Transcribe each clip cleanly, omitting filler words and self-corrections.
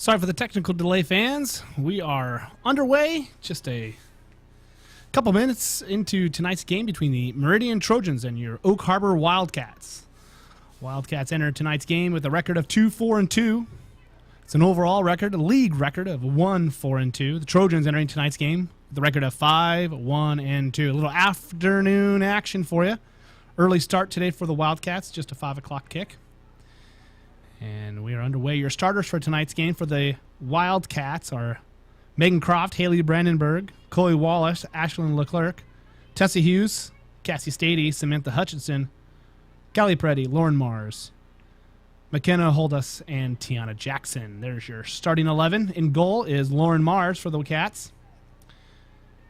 Sorry for the technical delay, fans. We are underway. Just a couple minutes into tonight's game between the Meridian Trojans and your Oak Harbor Wildcats. Wildcats enter tonight's game with a record of 2-4-2. It's an overall record, a league record of 1-4-2. The Trojans entering tonight's game with a record of 5-1-2. A little afternoon action for you. Early start today for the Wildcats, just a 5 o'clock kick. And we are underway. Your starters for tonight's game for the Wildcats are Megan Croft, Haley Brandenburg, Chloe Wallace, Ashlyn Leclerc, Tessa Hughes, Cassie Stady, Samantha Hutchinson, Callie Preddy, Lauren Mars, McKenna Holdas, and Tiana Jackson. There's your starting 11. In goal is Lauren Mars for the Cats.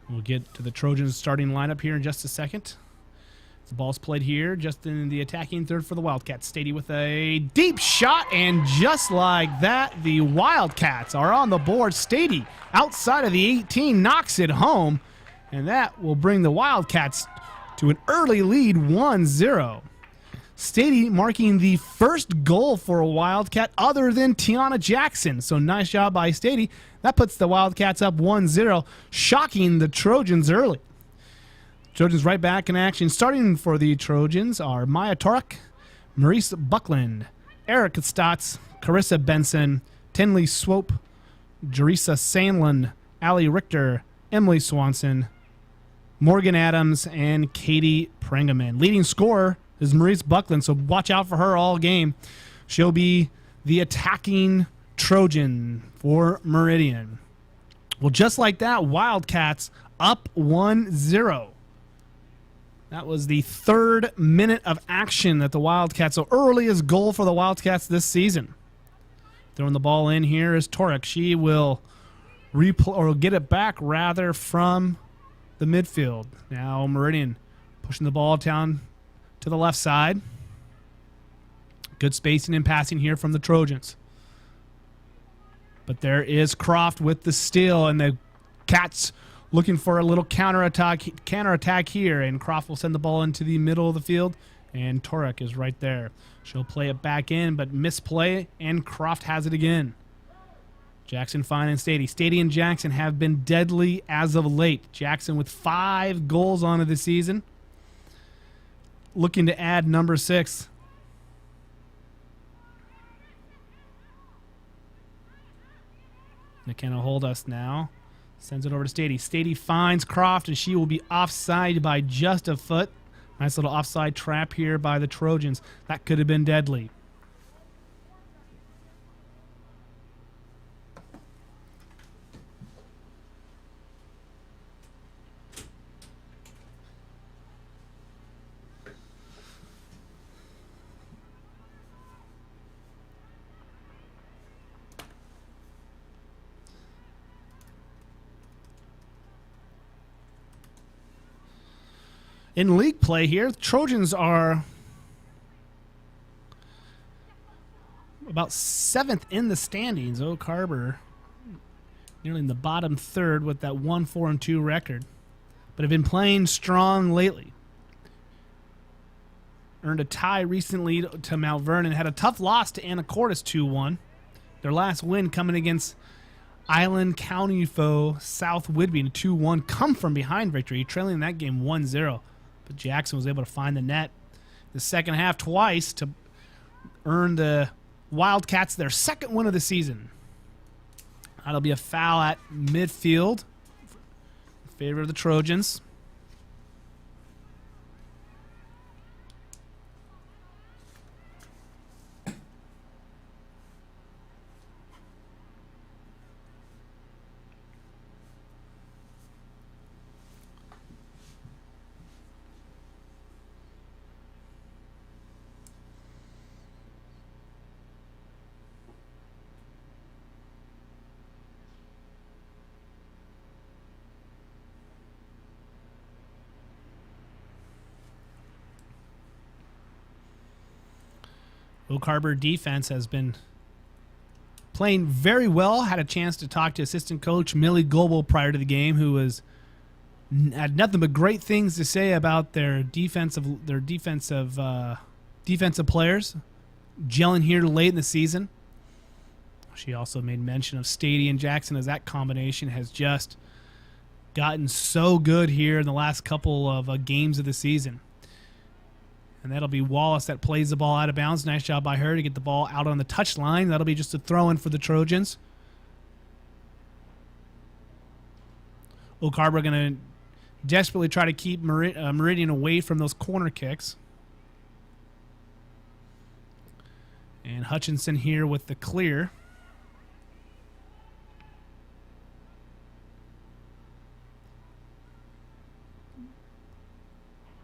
We'll get to the Trojans starting lineup here in just a second. The ball's played here just in the attacking third for the Wildcats. Stady with a deep shot, and just like that, the Wildcats are on the board. Stady, outside of the 18, knocks it home, and that will bring the Wildcats to an early lead, 1-0. Stady marking the first goal for a Wildcat other than Tiana Jackson. So nice job by Stady. That puts the Wildcats up 1-0, shocking the Trojans early. Trojans right back in action. Starting for the Trojans are Maya Torek, Maurice Buckland, Erica Stotts, Carissa Benson, Tenley Swope, Jerisa Sandlin, Allie Richter, Emily Swanson, Morgan Adams, and Katie Prengaman. Leading scorer is Maurice Buckland, so watch out for her all game. She'll be the attacking Trojan for Meridian. Well, just like that, Wildcats up 1-0. That was the third minute of action that the Wildcats, so earliest goal for the Wildcats this season. Throwing the ball in here is Torek. She will get it back rather from the midfield. Now Meridian pushing the ball down to the left side. Good spacing and passing here from the Trojans. But there is Croft with the steal, and the Cats looking for a little counterattack here, and Croft will send the ball into the middle of the field, and Torek is right there. She'll play it back in, but misplay, and Croft has it again. Jackson, Fine, and Stady. Stady and Jackson have been deadly as of late. Jackson with 5 goals on it this season, looking to add number 6. McKenna Holdas now. Sends it over to Stady. Stady finds Croft, and she will be offside by just a foot. Nice little offside trap here by the Trojans. That could have been deadly. In league play here, the Trojans are about 7th in the standings. Oak Harbor nearly in the bottom third with that 1-4-2 record, but have been playing strong lately. Earned a tie recently to Mount Vernon. Had a tough loss to Anacortes 2-1. Their last win coming against Island County foe South Whidbey in a 2-1 come from behind victory, trailing that game 1-0. But Jackson was able to find the net the second half twice to earn the Wildcats their second win of the season. That'll be a foul at midfield in favor of the Trojans. Oak Harbor defense has been playing very well. Had a chance to talk to assistant coach Millie Goebel prior to the game, who had nothing but great things to say about their defensive players gelling here late in the season. She also made mention of Stady and Jackson, as that combination has just gotten so good here in the last couple of games of the season. And that'll be Wallace that plays the ball out of bounds. Nice job by her to get the ball out on the touchline. That'll be just a throw-in for the Trojans. Oak Harbor going to desperately try to keep Meridian away from those corner kicks. And Hutchinson here with the clear.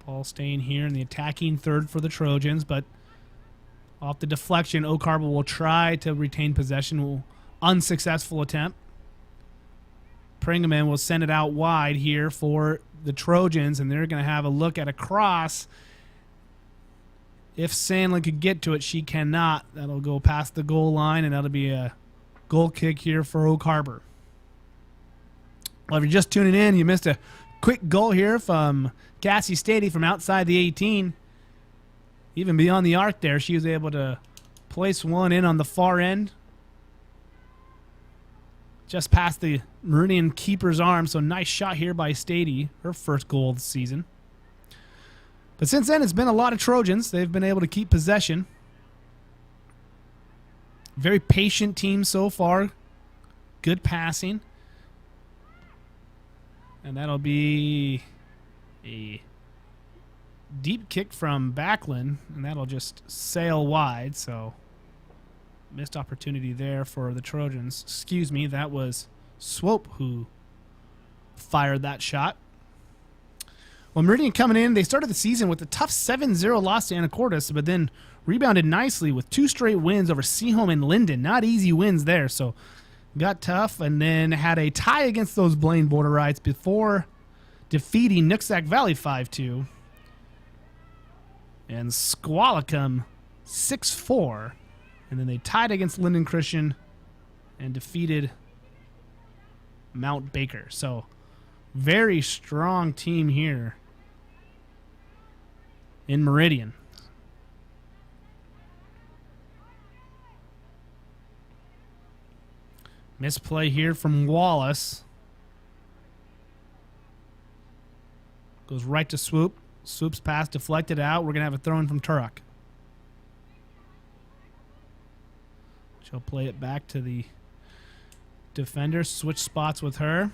Ball staying here in the attacking third for the Trojans, but off the deflection, Oak Harbor will try to retain possession. Unsuccessful attempt. Pringaman will send it out wide here for the Trojans, and they're going to have a look at a cross. If Sandlin could get to it, she cannot. That'll go past the goal line, and that'll be a goal kick here for Oak Harbor. Well, if you're just tuning in, you missed a quick goal here from Cassie Stady from outside the 18. Even beyond the arc there, she was able to place one in on the far end. Just past the Meridian keeper's arm, so nice shot here by Stady, her first goal of the season. But since then, it's been a lot of Trojans. They've been able to keep possession. Very patient team so far. Good passing. And that'll be a deep kick from Backlund, and that'll just sail wide, so missed opportunity there for the Trojans. Excuse me, that was Swope who fired that shot. Well, Meridian coming in, they started the season with a tough 7-0 loss to Anacortes, but then rebounded nicely with 2 straight wins over Seaholm and Linden. Not easy wins there, so got tough, and then had a tie against those Blaine Borderites before defeating Nooksack Valley 5-2. And Squalicum 6-4. And then they tied against Linden Christian and defeated Mount Baker. So, very strong team here in Meridian. Misplay here from Wallace. Goes right to Swoop. Swoop's pass deflected out. We're going to have a throw-in from Turok. She'll play it back to the defender. Switch spots with her.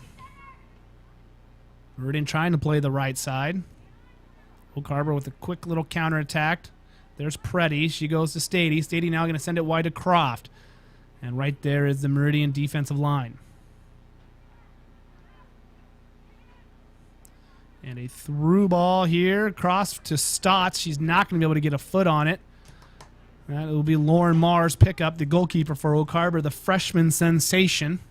Meridian trying to play the right side. Oak Harbor with a quick little counterattack. There's Preddy. She goes to Stady. Stady now going to send it wide to Croft. And right there is the Meridian defensive line. And a through ball here. Across to Stotts. She's not going to be able to get a foot on it. That will be Lauren Marr's pickup, the goalkeeper for Oak Harbor, the freshman sensation.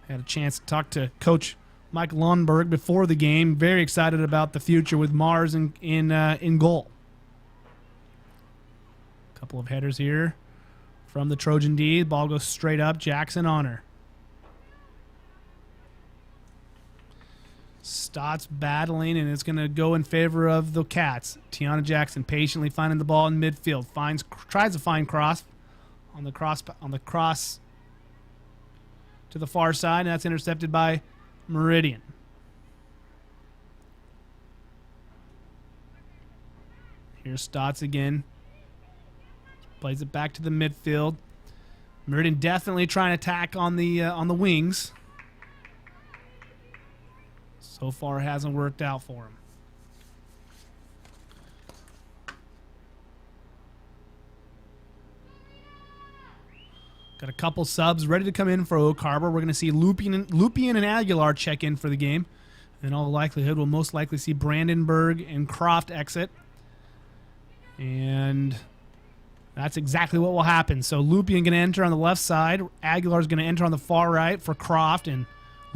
Had a chance to talk to Coach Mike Lundberg before the game. Very excited about the future with Mars in goal. Couple of headers here from the Trojan D. Ball goes straight up. Jackson on her. Stotts battling, and it's going to go in favor of the Cats. Tiana Jackson patiently finding the ball in midfield. Tries to find Cross on the cross to the far side, and that's intercepted by Meridian. Here's Stotts again. Plays it back to the midfield. Meridian definitely trying to attack on the wings. So far, it hasn't worked out for him. Got a couple subs ready to come in for Oak Harbor. We're going to see Lupian and Aguilar check in for the game. In all likelihood, we'll most likely see Brandenburg and Croft exit. And that's exactly what will happen. So Lupian going to enter on the left side. Aguilar's going to enter on the far right for Croft. And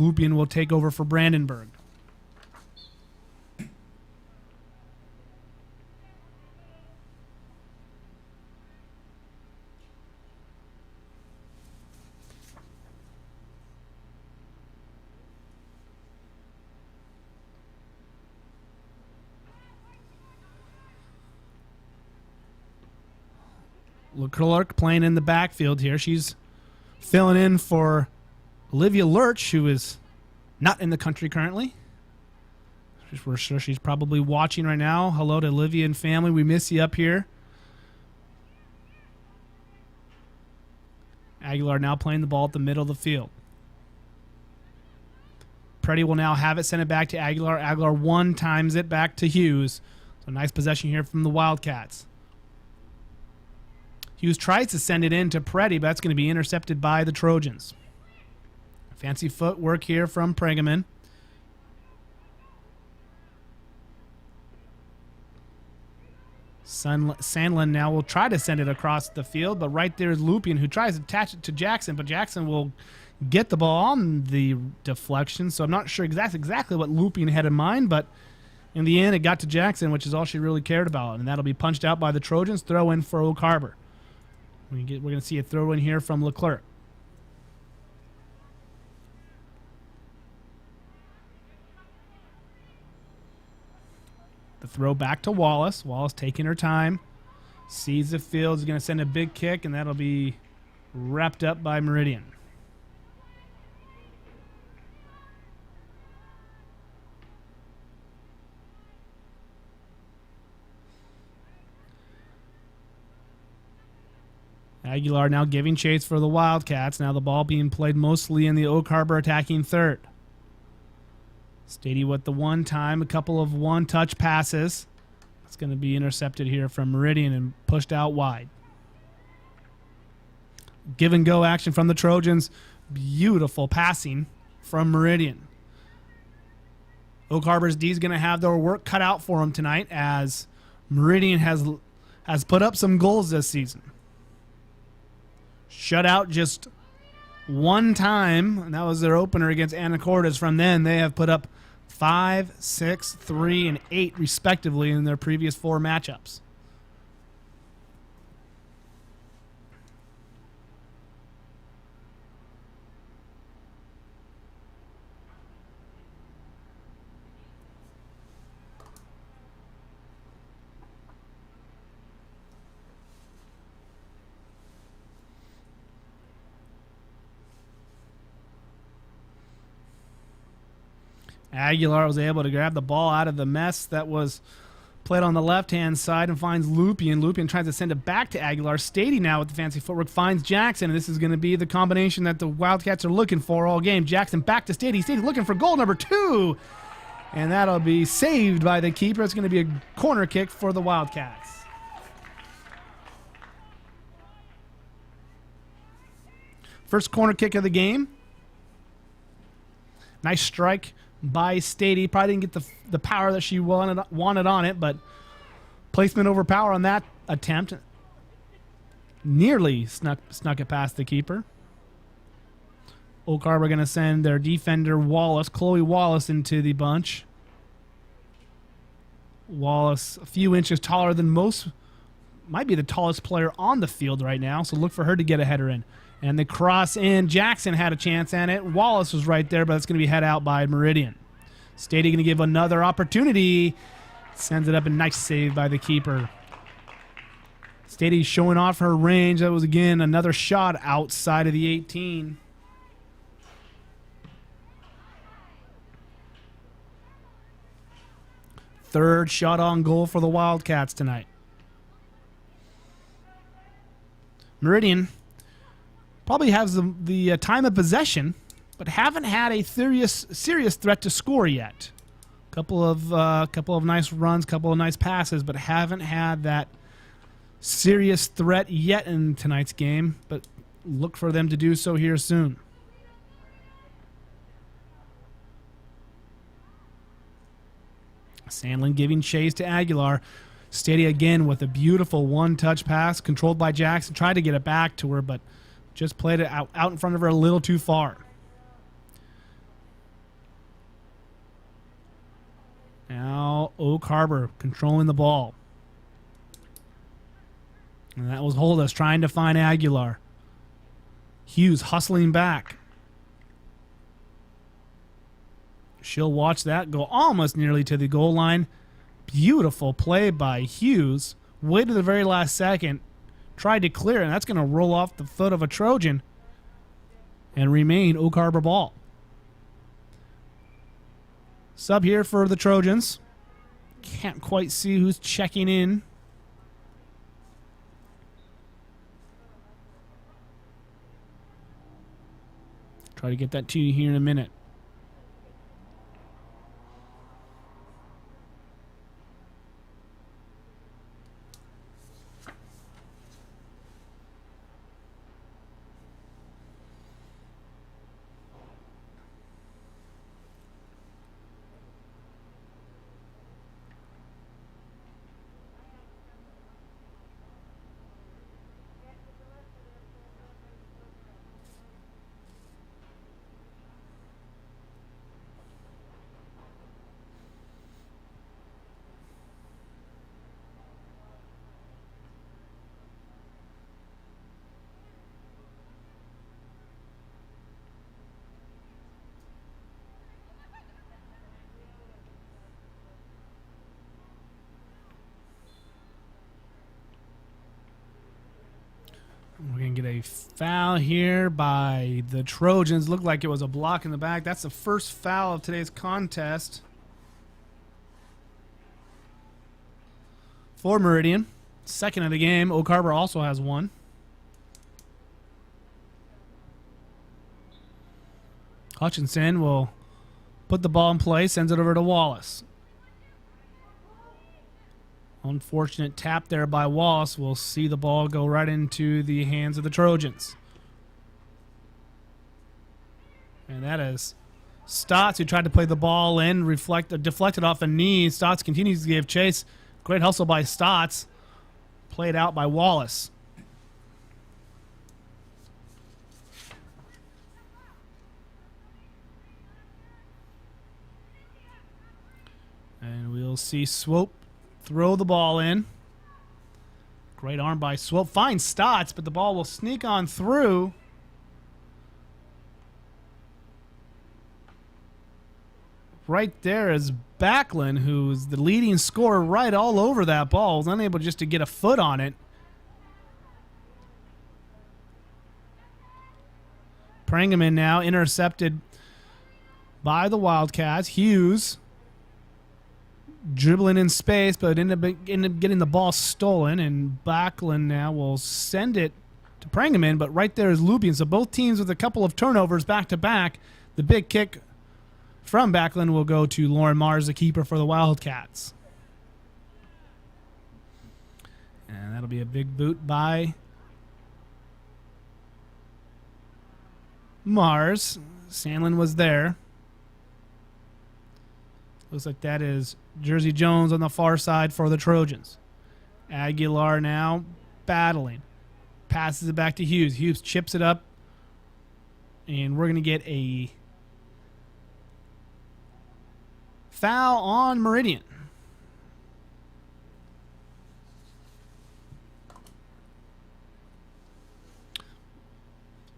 Lupian will take over for Brandenburg. Leclerc playing in the backfield here. She's filling in for Olivia Lurch, who is not in the country currently. We're sure she's probably watching right now. Hello to Olivia and family. We miss you up here. Aguilar now playing the ball at the middle of the field. Preddy will now have it, send it back to Aguilar. Aguilar one times it back to Hughes. So nice possession here from the Wildcats. Hughes tries to send it in to Preddy, but that's going to be intercepted by the Trojans. Fancy footwork here from Pregaman. Sandlin now will try to send it across the field, but right there is Lupien, who tries to attach it to Jackson, but Jackson will get the ball on the deflection. So I'm not sure exactly what Lupien had in mind, but in the end it got to Jackson, which is all she really cared about, and that'll be punched out by the Trojans. Throw in for Oak Harbor. We're going to see a throw in here from Leclerc. The throw back to Wallace. Wallace taking her time. Sees the field. Is going to send a big kick, and that'll be wrapped up by Meridian. Aguilar now giving chase for the Wildcats. Now the ball being played mostly in the Oak Harbor attacking third. Stady with the one time, a couple of one-touch passes. It's going to be intercepted here from Meridian and pushed out wide. Give and go action from the Trojans. Beautiful passing from Meridian. Oak Harbor's D is going to have their work cut out for them tonight, as Meridian has put up some goals this season. Shut out just one time, and that was their opener against Anacortes. From then, they have put up 5, 6, 3, and 8, respectively, in their previous 4 matchups. Aguilar was able to grab the ball out of the mess that was played on the left-hand side and finds Lupien. Lupien tries to send it back to Aguilar. Stady now with the fancy footwork finds Jackson, and this is going to be the combination that the Wildcats are looking for all game. Jackson back to Stady. Stady looking for goal number 2, and that'll be saved by the keeper. It's going to be a corner kick for the Wildcats. First corner kick of the game. Nice strike by Stady. Probably didn't get the power that she wanted on it, but placement over power on that attempt. Nearly snuck it past the keeper. Oak Harbor going to send their defender Wallace, Chloe Wallace, into the bunch. Wallace, a few inches taller than most, might be the tallest player on the field right now, so look for her to get a header in. And the cross in. Jackson had a chance at it. Wallace was right there, but it's going to be head out by Meridian. Stady going to give another opportunity. Sends it up, a nice save by the keeper. Stady showing off her range. That was, again, another shot outside of the 18. Third shot on goal for the Wildcats tonight. Meridian probably has the time of possession, but haven't had a serious threat to score yet. Couple of nice runs, couple of nice passes, but haven't had that serious threat yet in tonight's game. But look for them to do so here soon. Sandlin giving chase to Aguilar. Stady again with a beautiful one-touch pass, controlled by Jackson. Tried to get it back to her, but just played it out in front of her a little too far. Now Oak Harbor controlling the ball. And that was Holdas trying to find Aguilar. Hughes hustling back. She'll watch that go almost nearly to the goal line. Beautiful play by Hughes. Waited to the very last second. Tried to clear, and that's going to roll off the foot of a Trojan and remain Oak Harbor ball. Sub here for the Trojans. Can't quite see who's checking in. Try to get that to you here in a minute. We're going to get a foul here by the Trojans. Looked like it was a block in the back. That's the first foul of today's contest for Meridian. Second of the game. Oak Harbor also has one. Hutchinson will put the ball in play, sends it over to Wallace. Unfortunate tap there by Wallace. We'll see the ball go right into the hands of the Trojans. And that is Stotts, who tried to play the ball in, deflected off a knee. Stotts continues to give chase. Great hustle by Stotts. Played out by Wallace. And we'll see Swope throw the ball in. Great arm by Swope. Finds Stotts, but the ball will sneak on through. Right there is Backlund, who's the leading scorer, right all over that ball. Was unable just to get a foot on it. Prangaman now intercepted by the Wildcats. Hughes dribbling in space, but ended up getting the ball stolen, and Backlund now will send it to Prangaman, but right there is Lupien. So both teams with a couple of turnovers back-to-back. The big kick from Backlund will go to Lauren Mars, the keeper for the Wildcats. And that'll be a big boot by Mars. Sandlin was there. Looks like that is Jersey Jones on the far side for the Trojans. Aguilar now battling. Passes it back to Hughes. Hughes chips it up. And we're going to get a foul on Meridian.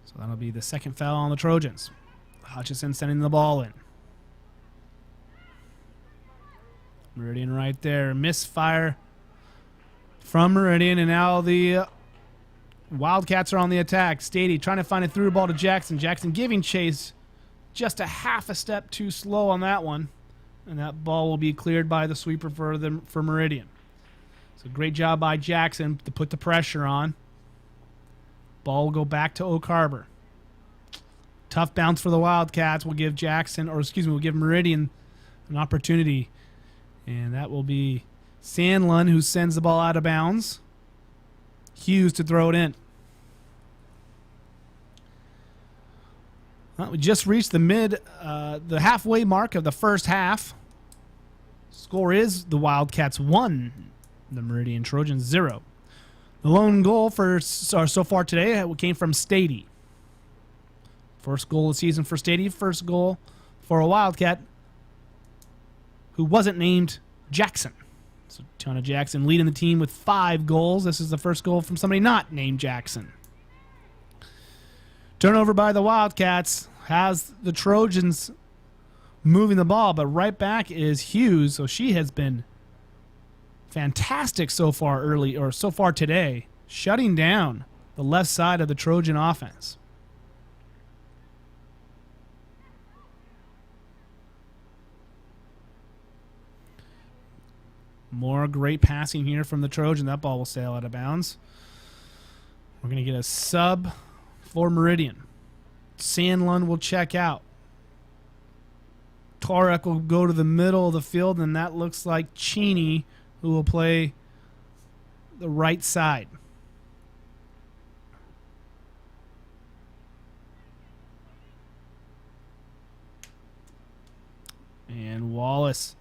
So that'll be the second foul on the Trojans. Hutchinson sending the ball in. Meridian right there. Misfire from Meridian, and now the Wildcats are on the attack. Stady trying to find a through ball to Jackson. Jackson giving chase, just a half a step too slow on that one, and that ball will be cleared by the sweeper for Meridian. So great job by Jackson to put the pressure on. Ball will go back to Oak Harbor. Tough bounce for the Wildcats. We'll give we'll give Meridian an opportunity. And that will be Sandlin, who sends the ball out of bounds. Hughes to throw it in. Well, we just reached the halfway mark of the first half. Score is the Wildcats 1, the Meridian Trojans 0. The lone goal so far today came from Stady. First goal of the season for Stady. First goal for a Wildcat who wasn't named Jackson. So Tiana Jackson leading the team with 5 goals. This is the first goal from somebody not named Jackson. Turnover by the Wildcats has the Trojans moving the ball, but right back is Hughes. So she has been fantastic so far today. shutting down the left side of the Trojan offense. More great passing here from the Trojan. That ball will sail out of bounds. We're going to get a sub for Meridian. Sandlund will check out. Torek will go to the middle of the field, and that looks like Cheney, who will play the right side. And Wallace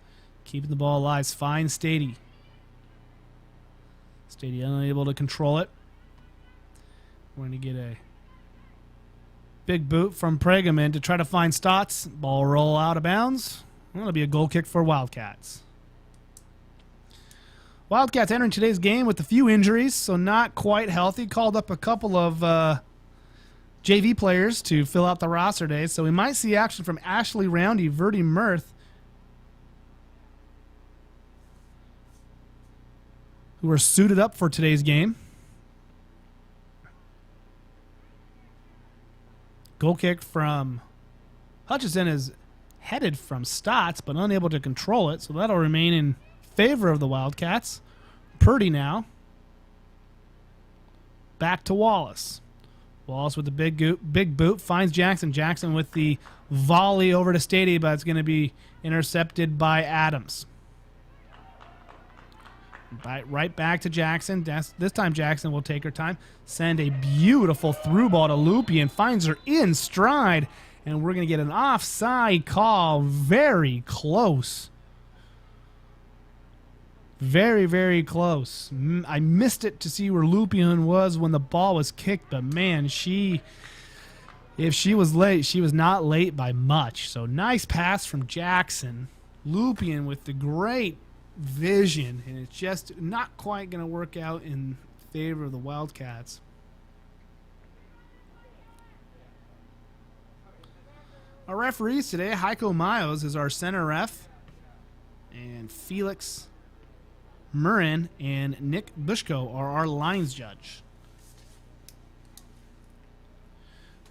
keeping the ball alive. Fine Stady. Stady unable to control it. We're going to get a big boot from Pregaman to try to find Stotts. Ball roll out of bounds. That'll be a goal kick for Wildcats. Wildcats entering today's game with a few injuries, so not quite healthy. Called up a couple of JV players to fill out the roster today, so we might see action from Ashley Roundy, Verdi Mirth, who are suited up for today's game. Goal kick from Hutchison is headed from Stotts, but unable to control it, so that'll remain in favor of the Wildcats. Purdy now. Back to Wallace. Wallace with the big boot. Finds Jackson. Jackson with the volley over to Stady, but it's going to be intercepted by Adams. Right back to Jackson. This time Jackson will take her time. Send a beautiful through ball to Lupien. Finds her in stride. And we're going to get an offside call. Very close. Very, very close. I missed it to see where Lupien was when the ball was kicked. But, man, if she was late, she was not late by much. So, nice pass from Jackson. Lupien with the great vision, and it's just not quite going to work out in favor of the Wildcats. Our referees today, Heiko Miles is our center ref, and Felix Murrin and Nick Bushko are our lines judge.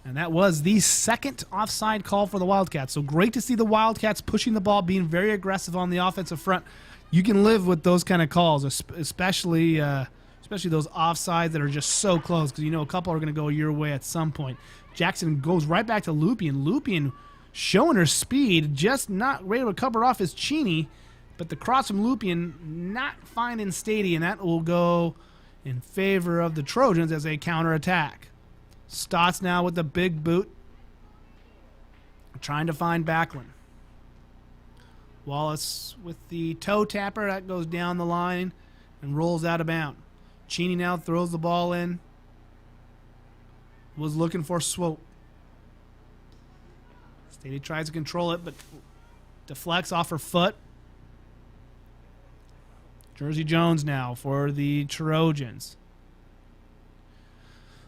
And that was the second offside call for the Wildcats. So great to see the Wildcats pushing the ball, being very aggressive on the offensive front. You can live with those kind of calls, especially those offsides that are just so close, because you know a couple are going to go your way at some point. Jackson goes right back to Lupien. Lupien showing her speed, just not ready to cover off his Cheney, but the cross from Lupien not finding Stady, and that will go in favor of the Trojans as they counterattack. Stotts now with the big boot, trying to find Backlund. Wallace with the toe tapper. That goes down the line and rolls out of bounds. Cheney now throws the ball in. Was looking for Swope. Stady tries to control it, but deflects off her foot. Jersey Jones now for the Trojans.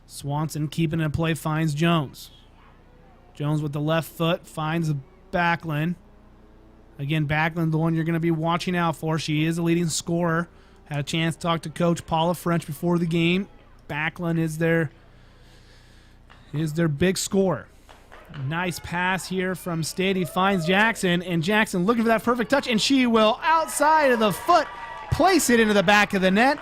Swanson keeping it in play, finds Jones. Jones with the left foot finds Backlund. Again, Backlund, the one you're going to be watching out for. She is a leading scorer. Had a chance to talk to Coach Paula French before the game. Backlund is their big scorer. Nice pass here from Stady. Finds Jackson, and Jackson looking for that perfect touch, and she will, outside of the foot, place it into the back of the net.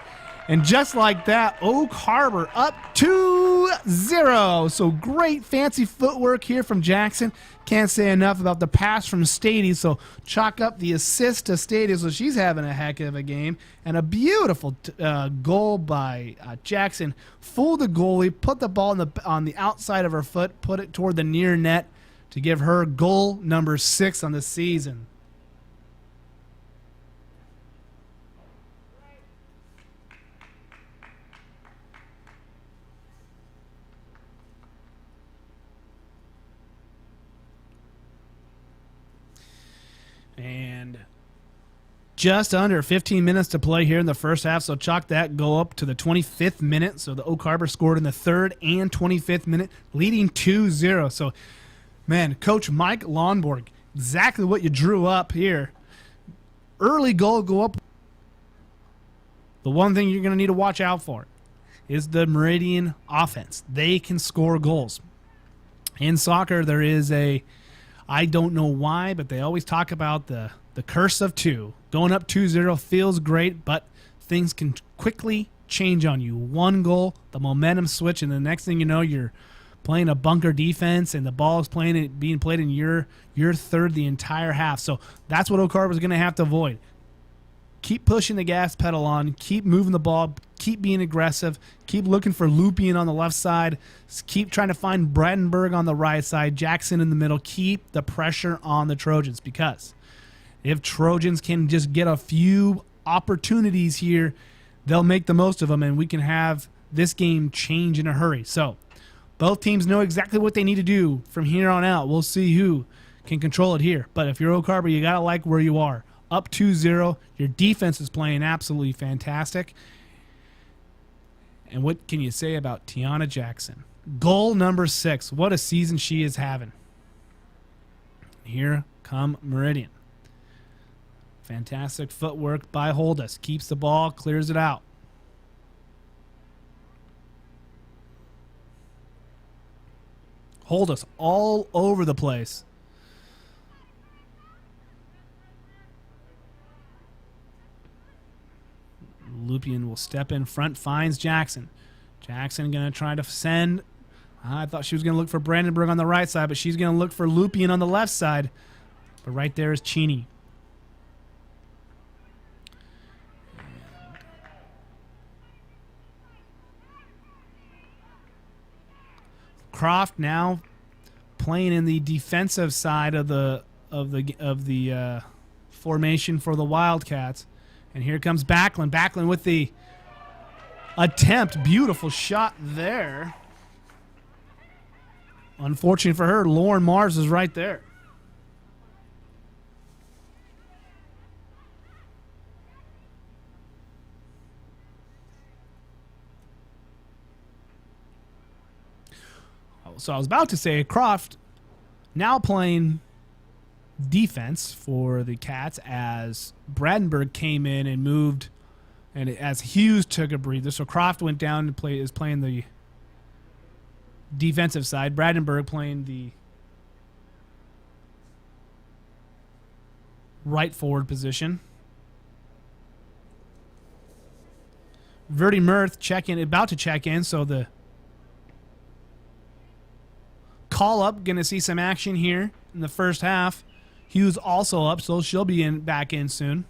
And just like that, Oak Harbor up 2-0. So great fancy footwork here from Jackson. Can't say enough about the pass from Stady. So chalk up the assist to Stady. So she's having a heck of a game. And a beautiful goal by Jackson. Fooled the goalie, put the ball on the outside of her foot, put it toward the near net to give her goal number 6 on the season. And just under 15 minutes to play here in the first half, so chalk that go up to the 25th minute. So the Oak Harbor scored in the 3rd and 25th minute, leading 2-0. So, man, Coach Mike Lonborg, exactly what you drew up here. Early goal, go up. The one thing you're going to need to watch out for is the Meridian offense. They can score goals. In soccer, there is I don't know why, but they always talk about the curse of two. Going up 2-0 feels great, but things can quickly change on you. One goal, the momentum switch, and the next thing you know, you're playing a bunker defense, and the ball is being played in your third the entire half. So that's what Oak Harbor is going to have to avoid. Keep pushing the gas pedal on. Keep moving the ball. Keep being aggressive. Keep looking for Lupien on the left side. Keep trying to find Brandenburg on the right side. Jackson in the middle. Keep the pressure on the Trojans, because if Trojans can just get a few opportunities here, they'll make the most of them, and we can have this game change in a hurry. So both teams know exactly what they need to do from here on out. We'll see who can control it here. But if you're Oak Harbor, you got to like where you are. Up 2-0. Your defense is playing absolutely fantastic. And what can you say about Tiana Jackson? Goal number 6. What a season she is having. Here come Meridian. Fantastic footwork by Holdus. Keeps the ball, clears it out. Holdus all over the place. Lupien will step in front, finds Jackson. Jackson going to try to send. I thought she was going to look for Brandenburg on the right side, but she's going to look for Lupien on the left side. But right there is Cheney. Croft now playing in the defensive side of the formation for the Wildcats. And here comes Backlund. Backlund with the attempt. Beautiful shot there. Unfortunate for her, Lauren Mars is right there. So I was about to say Croft now playing defense for the Cats as Brandenburg came in and moved, and as Hughes took a breather. So Croft went down and is playing the defensive side. Brandenburg playing the right forward position. Verdi Mirth about to check in, so the call up, going to see some action here in the first half. Hughes also up, so she'll be back in soon.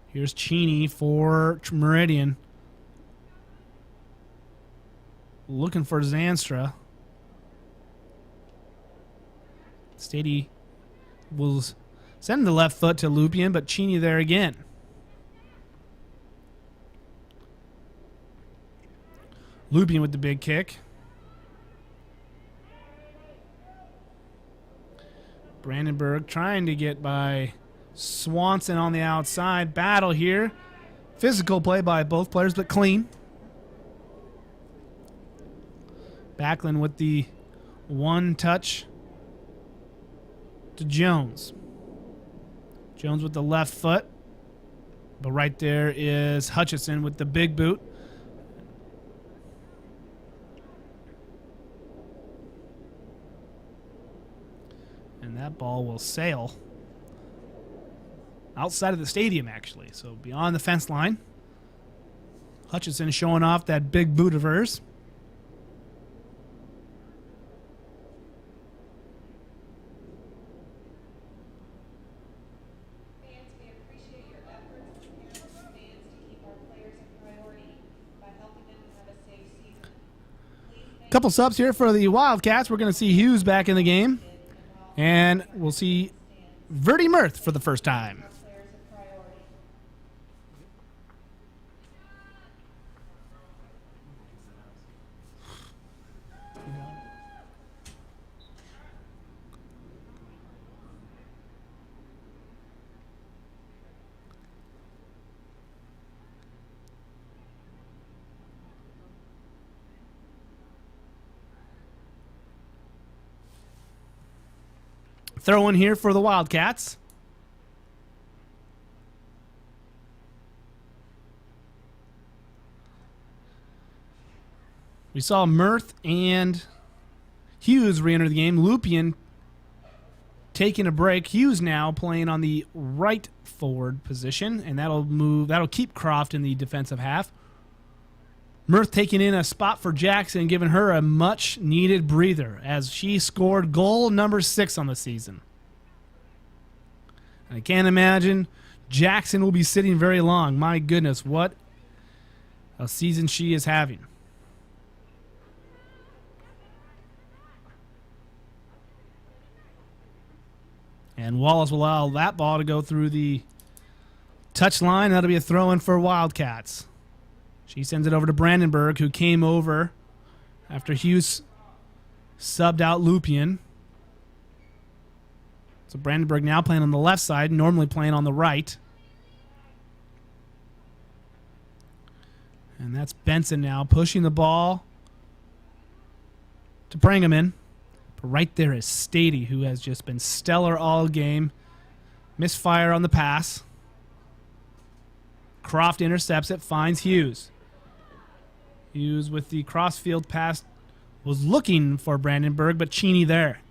Here's Cheney for Meridian. Looking for Zanstra. Stady will send the left foot to Lupien, but Cheney there again. Lupien with the big kick. Brandenburg trying to get by Swanson on the outside. Battle here. Physical play by both players, but clean. Backlund with the one touch to Jones. Jones with the left foot. But right there is Hutchison with the big boot. And that ball will sail outside of the stadium, actually. So beyond the fence line. Hutchison showing off that big boot of hers. Fans, we appreciate your efforts as parents and fans to keep our players a priority by helping them have a safe season. Couple subs here for the Wildcats. We're going to see Hughes back in the game. And we'll see Verdi Mirth for the first time. Throw in here for the Wildcats. We saw Mirth and Hughes re-enter the game. Lupien taking a break. Hughes now playing on the right forward position, and that'll keep Croft in the defensive half. Mirth taking in a spot for Jackson, giving her a much-needed breather as she scored goal number 6 on the season. I can't imagine Jackson will be sitting very long. My goodness, what a season she is having. And Wallace will allow that ball to go through the touch line. That'll be a throw-in for Wildcats. She sends it over to Brandenburg, who came over after Hughes subbed out Lupien. So Brandenburg now playing on the left side, normally playing on the right. And that's Benson now pushing the ball to Prangaman. But right there is Stady, who has just been stellar all game. Misfire on the pass. Croft intercepts it, finds Hughes. Hughes with the crossfield pass was looking for Brandenburg, but Cheney there.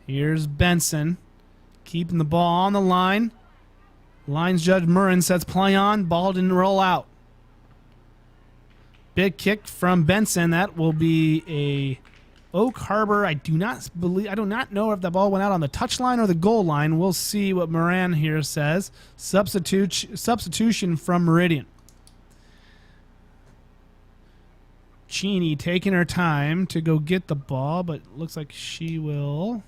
Here's Benson keeping the ball on the line. Lines judge Murrin sets play on. Ball didn't roll out. Big kick from Benson. That will be a Oak Harbor. I do not know if the ball went out on the touchline or the goal line. We'll see what Moran here says. Substitution from Meridian. Cheney taking her time to go get the ball, but looks like she will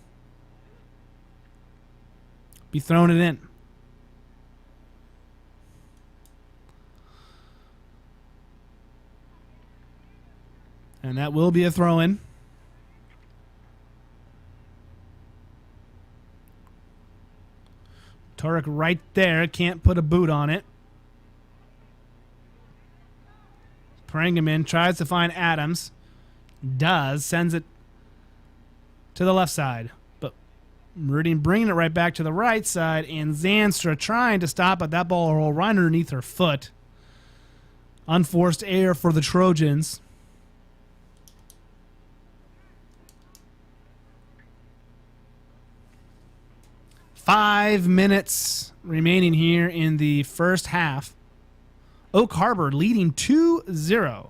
be throwing it in. And that will be a throw-in. Turek right there. Can't put a boot on it. Prangaman tries to find Adams. Does. Sends it to the left side. But Meridian bringing it right back to the right side. And Zanstra trying to stop it. That ball will roll right underneath her foot. Unforced error for the Trojans. Five minutes remaining here in the first half. Oak Harbor leading 2-0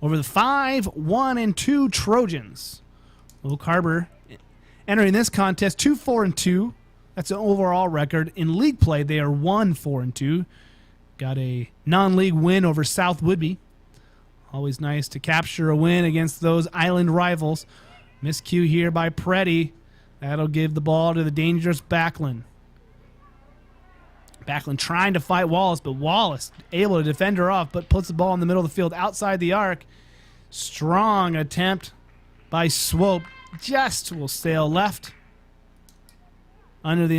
over the 5-1-2 Trojans. Oak Harbor entering this contest 2-4-2. That's an overall record. In league play, they are 1-4-2. Got a non-league win over South Whidbey. Always nice to capture a win against those island rivals. Miscue here by Preddy. That'll give the ball to the dangerous Backlund. Backlund trying to fight Wallace, but Wallace able to defend her off, but puts the ball in the middle of the field outside the arc. Strong attempt by Swope. Just will sail left under the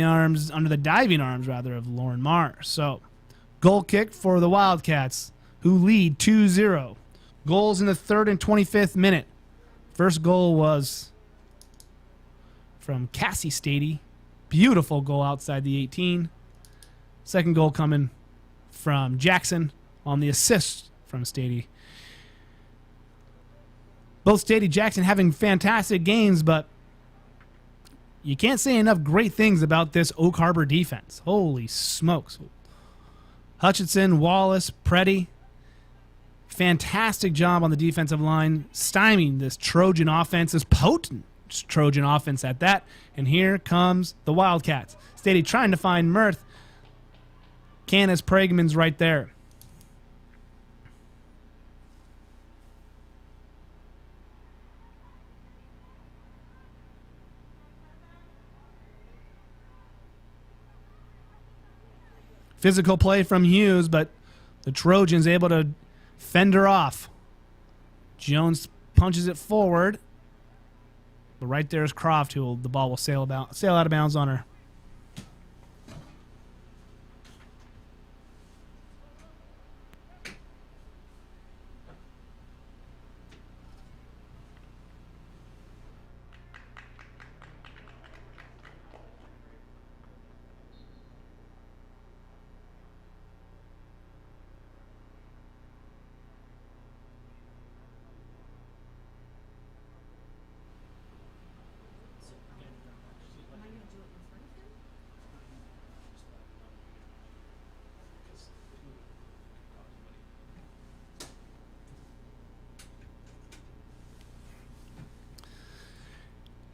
diving arms, of Lauren Marr. So, goal kick for the Wildcats, who lead 2-0. Goals in the 3rd and 25th minute. First goal was from Cassie Stady. Beautiful goal outside the 18. Second goal coming from Jackson on the assist from Stady. Both Stady and Jackson having fantastic games, but you can't say enough great things about this Oak Harbor defense. Holy smokes. Hutchinson, Wallace, Preddy. Fantastic job on the defensive line, stymieing this Trojan offense, this potent Trojan offense at that. And here comes the Wildcats. Stady trying to find Mirth. Candace Pregman's right there. Physical play from Hughes, but the Trojans able to fend her off. Jones punches it forward. But right there is Croft, who the ball will sail out of bounds on her.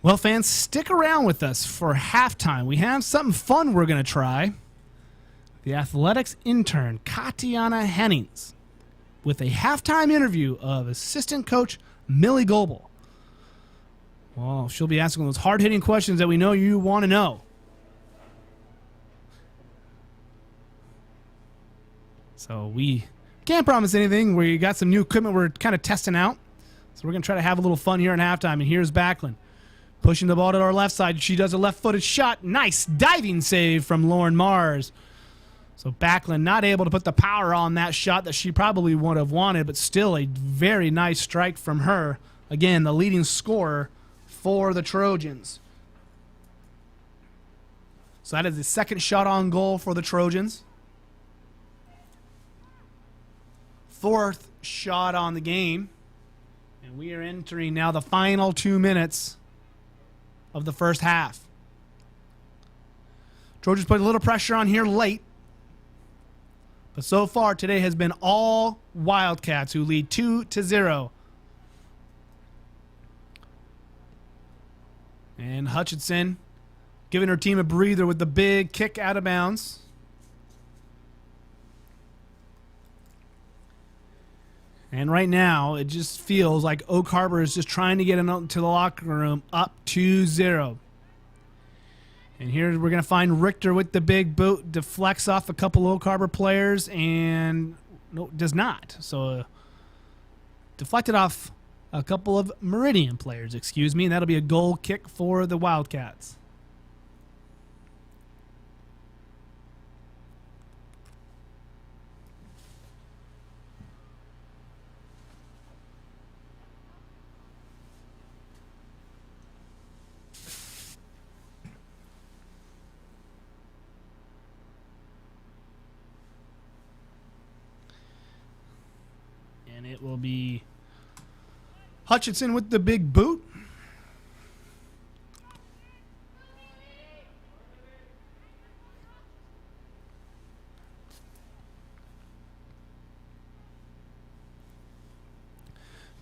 Well, fans, stick around with us for halftime. We have something fun we're going to try. The athletics intern, Katiana Hennings, with a halftime interview of assistant coach Millie Goebel. Well, she'll be asking those hard-hitting questions that we know you want to know. So we can't promise anything. We got some new equipment we're kind of testing out. So we're going to try to have a little fun here in halftime. And here's Backlund pushing the ball to our left side. She does a left-footed shot. Nice diving save from Lauren Mars. So Backlund not able to put the power on that shot that she probably would have wanted, but still a very nice strike from her. Again, the leading scorer for the Trojans. So that is the second shot on goal for the Trojans. Fourth shot on the game. And we are entering now the final 2 minutes of the first half. Trojans put a little pressure on here late. But so far today has been all Wildcats, who lead 2-0. And Hutchinson giving her team a breather with the big kick out of bounds. And right now, it just feels like Oak Harbor is just trying to get into the locker room up 2-0. And here we're going to find Richter with the big boot, deflects off a couple Oak Harbor players, and no, does not. So deflected off a couple of Meridian players, excuse me, and that'll be a goal kick for the Wildcats. And it will be Hutchinson with the big boot.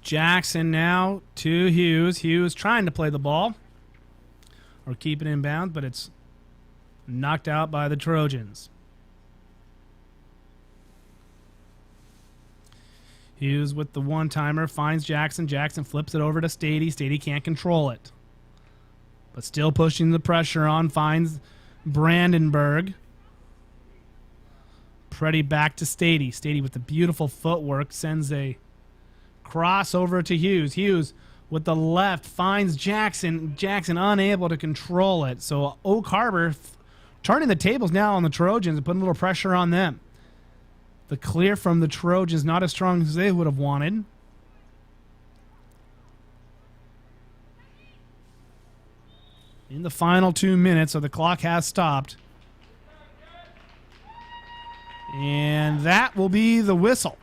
Jackson now to Hughes. Hughes trying to play the ball or keep it inbound, but it's knocked out by the Trojans. Hughes with the one-timer, finds Jackson. Jackson flips it over to Stady. Stady can't control it. But still pushing the pressure on, finds Brandenburg. Preddy back to Stady. Stady with the beautiful footwork sends a cross over to Hughes. Hughes with the left finds Jackson. Jackson unable to control it. So Oak Harbor turning the tables now on the Trojans and putting a little pressure on them. The clear from the Trojans not as strong as they would have wanted. In the final 2 minutes, so the clock has stopped. And that will be the whistle.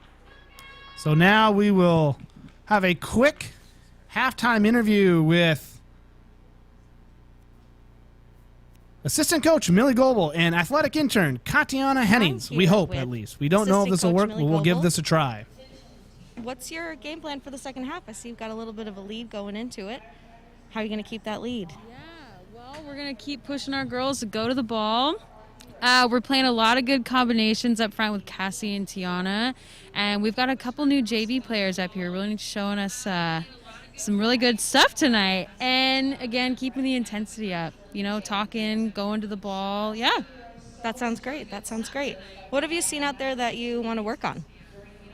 So now we will have a quick halftime interview with assistant coach Millie Goebel and athletic intern Katiana Hennings. We hope, at least. We don't know if this will work, but we'll give this a try. What's your game plan for the second half? I see you've got a little bit of a lead going into it. How are you going to keep that lead? Yeah, well, we're going to keep pushing our girls to go to the ball. We're playing a lot of good combinations up front with Cassie and Tiana. And we've got a couple new JV players up here really showing us some really good stuff tonight. And, again, keeping the intensity up. You know, talking, going to the ball. Yeah. That sounds great. That sounds great. What have you seen out there that you want to work on?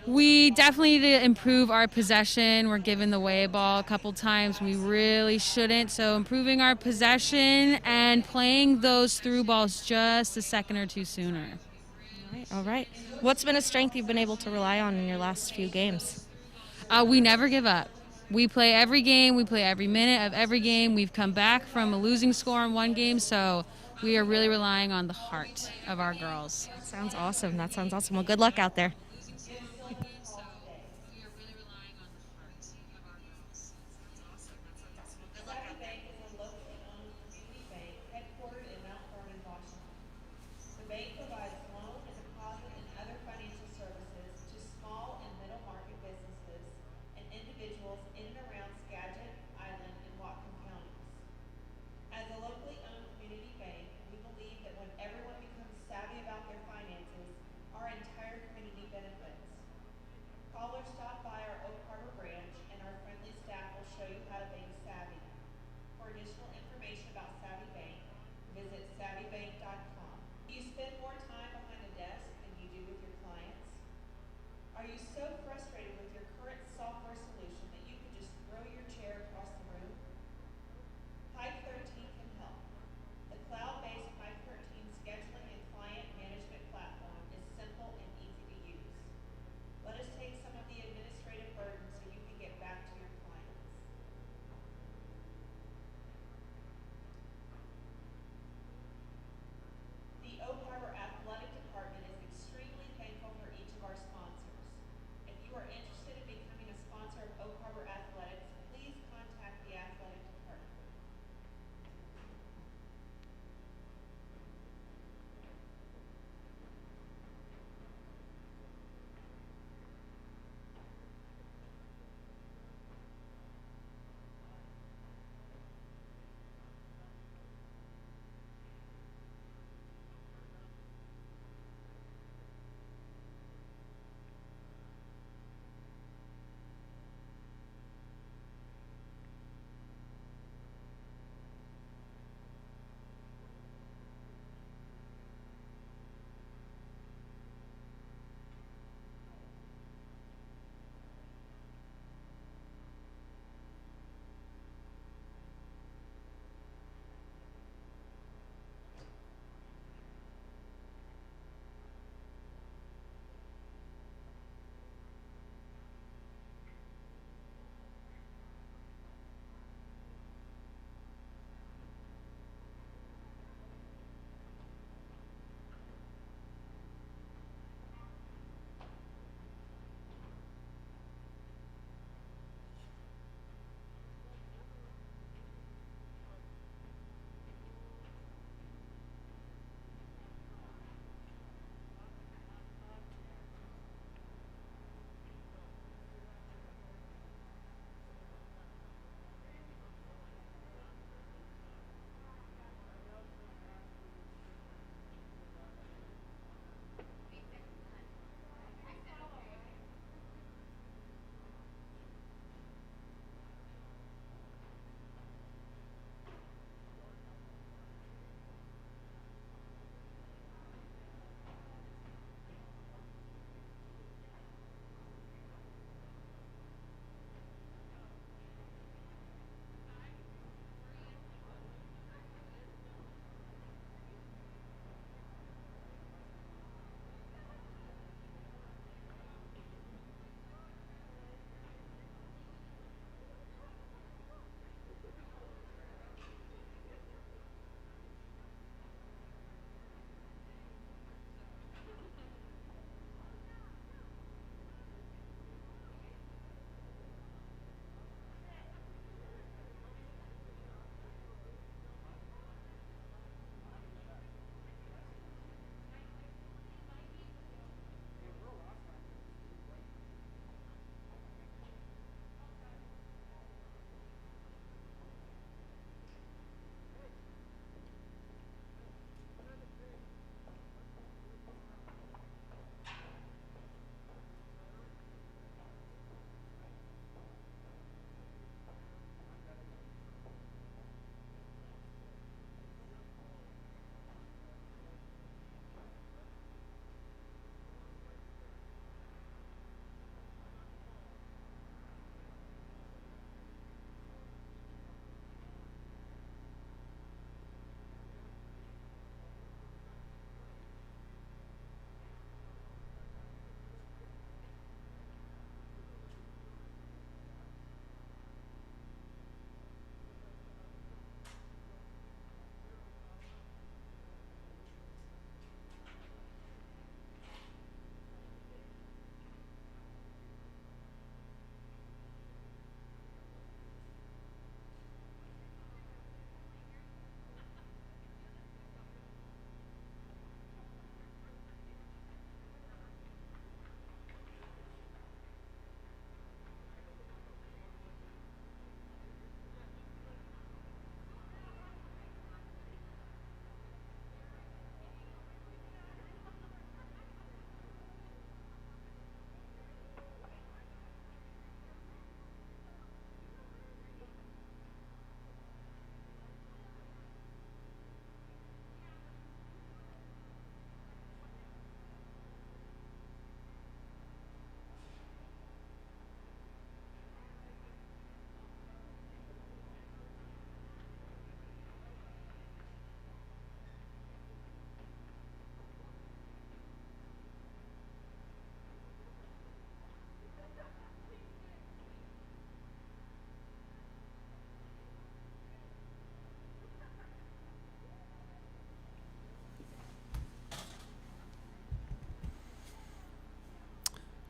We definitely need to improve our possession. We're giving the away ball a couple times. We really shouldn't. So improving our possession and playing those through balls just a second or two sooner. All right. What's been a strength you've been able to rely on in your last few games? We never give up. We play every game. We play every minute of every game. We've come back from a losing score in one game, so we are really relying on the heart of our girls. That sounds awesome. That sounds awesome. Well, good luck out there. savvybank.com. Do you spend more time behind a desk than you do with your clients? Are you so frustrated with your current software solution that you could just throw your chair across the room? Pipe 13 can help. The cloud-based Pipe 13 scheduling and client management platform is simple and easy to use. Let us take some of the administrative burden so you can get back to your clients.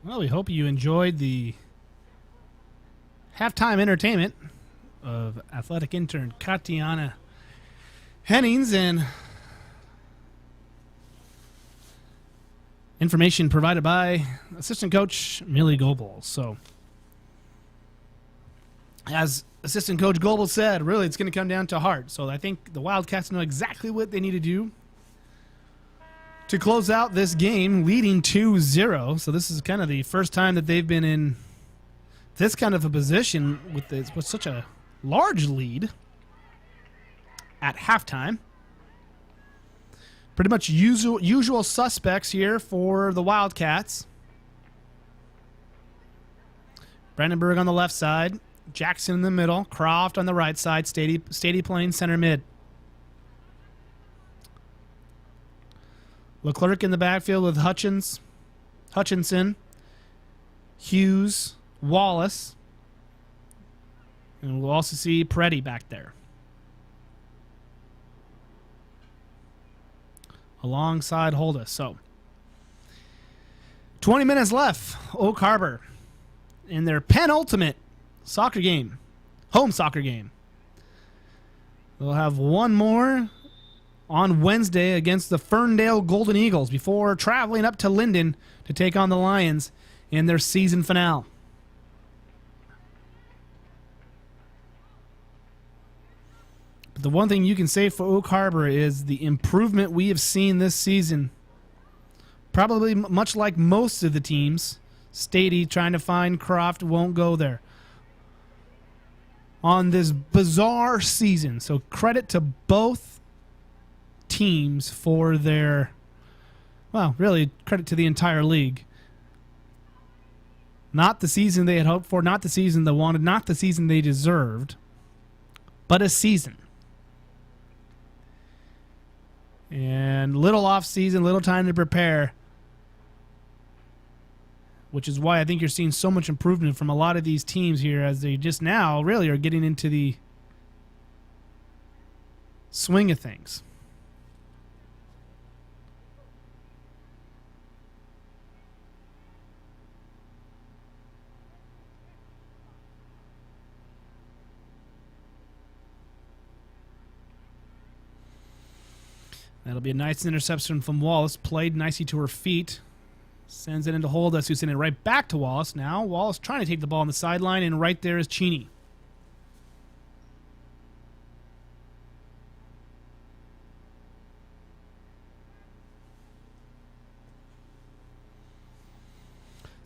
Well, we hope you enjoyed the halftime entertainment of athletic intern Katiana Hennings and information provided by assistant coach Millie Goebel. So, as assistant coach Goebel said, really it's going to come down to heart. So I think the Wildcats know exactly what they need to do to close out this game, leading 2-0. So this is kind of the first time that they've been in this kind of a position with such a large lead at halftime. Pretty much usual suspects here for the Wildcats. Brandenburg on the left side, Jackson in the middle, Croft on the right side, Stady playing center mid. Leclerc in the backfield with Hutchinson, Hughes, Wallace, and we'll also see Preddy back there. Alongside Holda. So, 20 minutes left. Oak Harbor in their penultimate soccer game, home soccer game. They'll have one more on Wednesday against the Ferndale Golden Eagles before traveling up to Linden to take on the Lions in their season finale. But the one thing you can say for Oak Harbor is the improvement we have seen this season. Probably much like most of the teams, Stady trying to find Croft, won't go there on this bizarre season. So credit to both teams for their, well, really credit to the entire league. Not the season they had hoped for, not the season they wanted, not the season they deserved, but a season. And little off season, little time to prepare, which is why I think you're seeing so much improvement from a lot of these teams here as they just now really are getting into the swing of things. That'll be a nice interception from Wallace. Played nicely to her feet. Sends it into Holdas, who sent it right back to Wallace. Now Wallace trying to take the ball on the sideline, and right there is Cheney.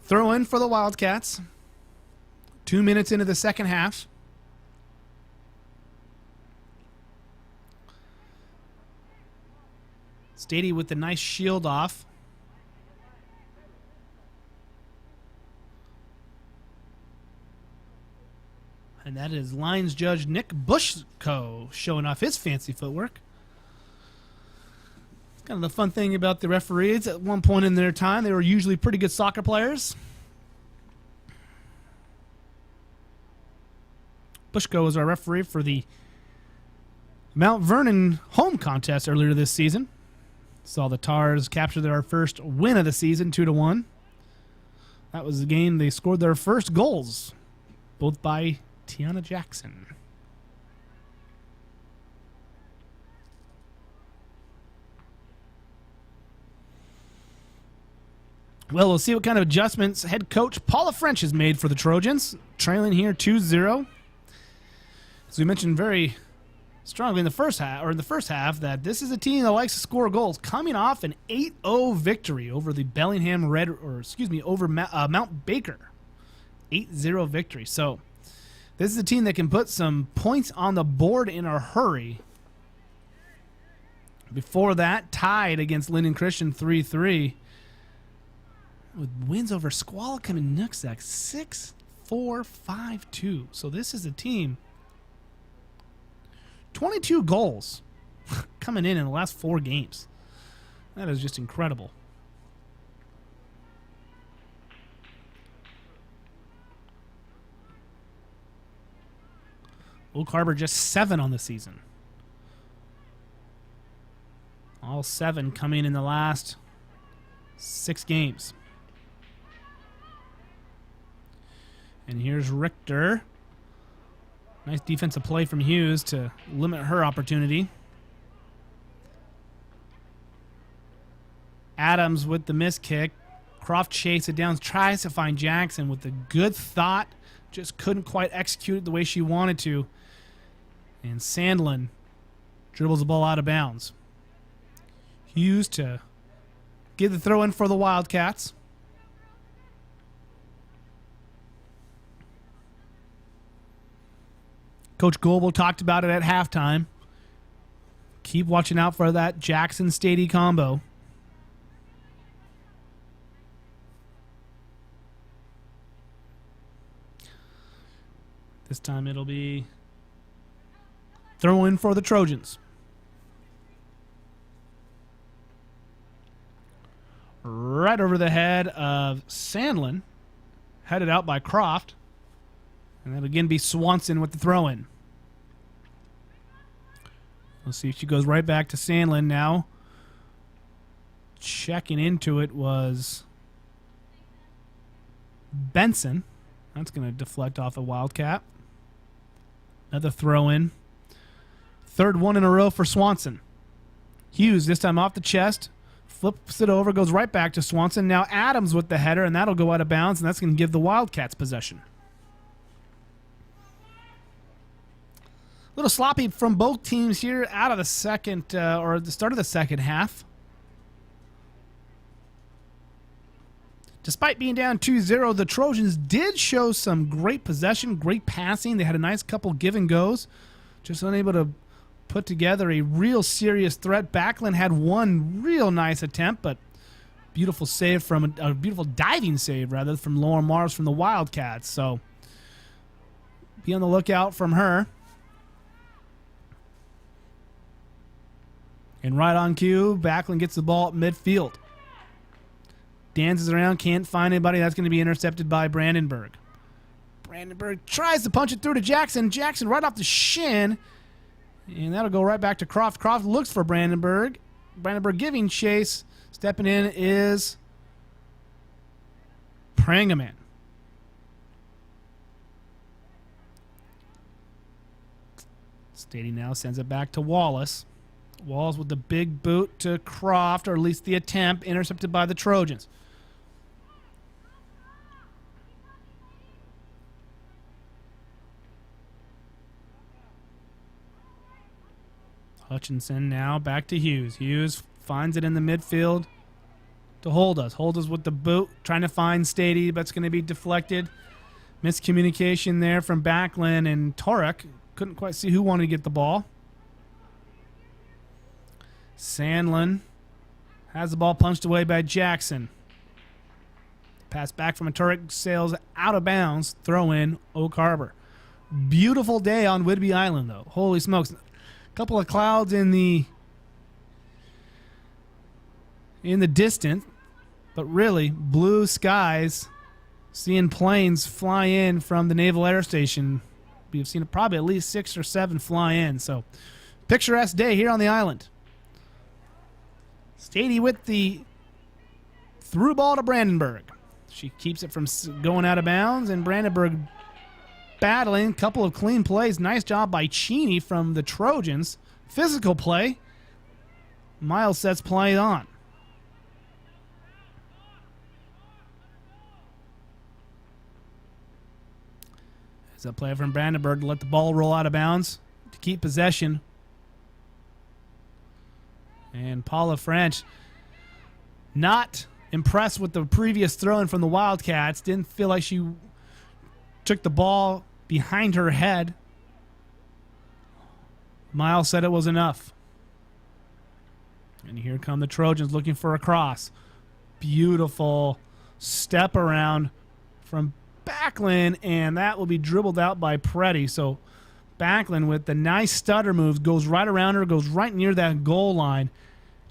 Throw in for the Wildcats. 2 minutes into the second half. Stady with the nice shield off. And that is lines judge Nick Bushko showing off his fancy footwork. It's kind of the fun thing about the referees. At one point in their time, they were usually pretty good soccer players. Bushko was our referee for the Mount Vernon home contest earlier this season. Saw the Tars capture their first win of the season, 2-1. That was the game they scored their first goals, both by Tiana Jackson. Well, we'll see what kind of adjustments head coach Paula French has made for the Trojans, trailing here 2-0. As we mentioned very strongly in the first half, that this is a team that likes to score goals, coming off an 8-0 victory over the Bellingham over Mount Baker. 8-0 victory. So this is a team that can put some points on the board in a hurry. Before that, tied against Linden Christian 3-3. With wins over Squalicum and Nooksack 6-4-5-2. So this is a team. 22 goals coming in the last 4 games. That is just incredible. Oak Harbor just 7 on the season. All 7 coming in the last 6 games. And here's Richter. Nice defensive play from Hughes to limit her opportunity. Adams with the miss kick. Croft chases it down, tries to find Jackson with a good thought. Just couldn't quite execute it the way she wanted to. And Sandlin dribbles the ball out of bounds. Hughes to give the throw in for the Wildcats. Coach Goebel talked about it at halftime. Keep watching out for that Jackson-Stady combo. This time it'll be throw in for the Trojans. Right over the head of Sandlin. Headed out by Croft. And that'll again be Swanson with the throw-in. Let's see if she goes right back to Sandlin now. Checking into it was Benson. That's going to deflect off a Wildcat. Another throw-in. Third one in a row for Swanson. Hughes this time off the chest. Flips it over, goes right back to Swanson. Now Adams with the header, and that'll go out of bounds, and that's going to give the Wildcats possession. A little sloppy from both teams here out of the second, or the start of the second half. Despite being down 2-0, the Trojans did show some great possession, great passing. They had a nice couple give and goes. Just unable to put together a real serious threat. Backlund had one real nice attempt, but beautiful save from a beautiful diving save, rather, from Lauren Mars from the Wildcats. So be on the lookout from her. And right on cue, Backlund gets the ball at midfield. Dances around, can't find anybody. That's going to be intercepted by Brandenburg. Brandenburg tries to punch it through to Jackson. Jackson right off the shin. And that'll go right back to Croft. Croft looks for Brandenburg. Brandenburg giving chase. Stepping in is Prangaman. Stady now sends it back to Wallace. Wallace with the big boot to Croft, or at least the attempt, intercepted by the Trojans. Hutchinson now back to Hughes. Hughes finds it in the midfield to Holdas. Holdas with the boot, trying to find Stady, but it's going to be deflected. Miscommunication there from Backlund and Torek. Couldn't quite see who wanted to get the ball. Sandlin has the ball punched away by Jackson. Pass back from a Turek, sails out of bounds. Throw in Oak Harbor. Beautiful day on Whidbey Island, though. Holy smokes. A couple of clouds in the distance, but really blue skies. Seeing planes fly in from the Naval Air Station. We've seen probably at least 6 or 7 fly in. So picturesque day here on the island. Stady with the through ball to Brandenburg. She keeps it from going out of bounds, and Brandenburg battling. Couple of clean plays. Nice job by Cheney from the Trojans. Physical play. Miles sets play on. There's a play from Brandenburg to let the ball roll out of bounds to keep possession. And Paula French, not impressed with the previous throw-in from the Wildcats. Didn't feel like she took the ball behind her head. Miles said it was enough. And here come the Trojans looking for a cross. Beautiful step around from Backlund, and that will be dribbled out by Preddy. So Backlund with the nice stutter moves goes right around her, goes right near that goal line,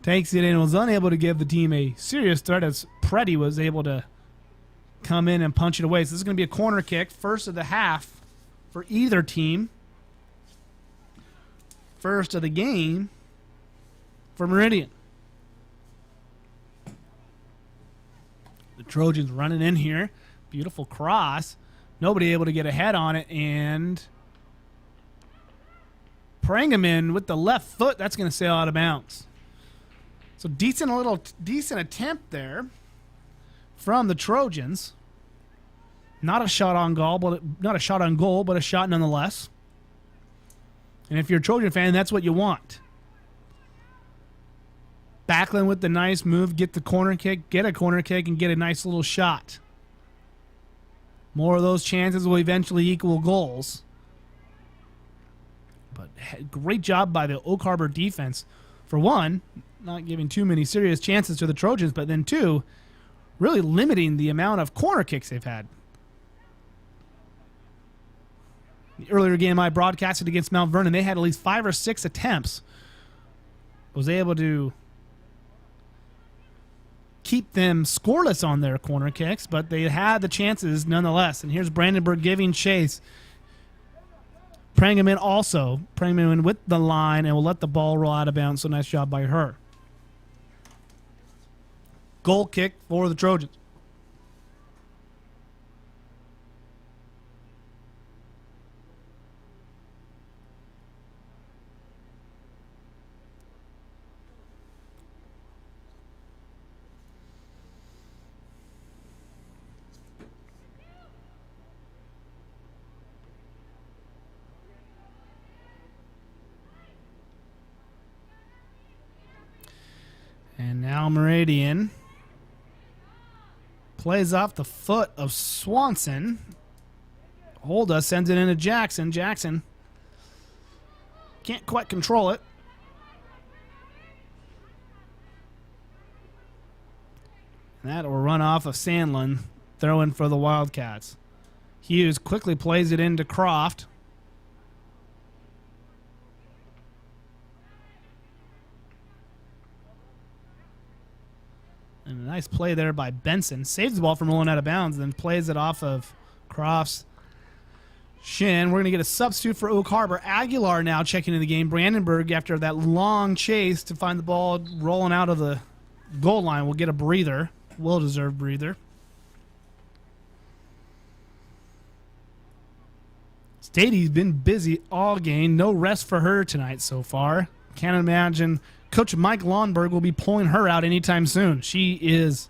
takes it in, and was unable to give the team a serious threat as Preddy was able to come in and punch it away. So this is going to be a corner kick, first of the half for either team. First of the game for Meridian. The Trojans running in here. Beautiful cross. Nobody able to get ahead on it, and Prangaman with the left foot. That's going to sail out of bounds. So decent attempt there from the Trojans. Not a shot on goal, but a shot nonetheless. And if you're a Trojan fan, that's what you want. Backlund with the nice move, get a corner kick, and get a nice little shot. More of those chances will eventually equal goals. But great job by the Oak Harbor defense. For one, not giving too many serious chances to the Trojans, but then two, really limiting the amount of corner kicks they've had. The earlier game I broadcasted against Mount Vernon, they had at least 5 or 6 attempts. Was able to keep them scoreless on their corner kicks, but they had the chances nonetheless. And here's Brandenburg giving chase. Prangaman with the line and will let the ball roll out of bounds. So nice job by her. Goal kick for the Trojans. And now Meridian plays off the foot of Swanson. Holda sends it into Jackson. Jackson can't quite control it. And that will run off of Sandlin, throwing for the Wildcats. Hughes quickly plays it into Croft. And a nice play there by Benson. Saves the ball from rolling out of bounds, then plays it off of Croft's shin. We're going to get a substitute for Oak Harbor. Aguilar now checking in the game. Brandenburg, after that long chase to find the ball rolling out of the goal line, will get a breather. Well-deserved breather. Stady's been busy all game. No rest for her tonight so far. Can't imagine Coach Mike Lawnberg will be pulling her out anytime soon. She is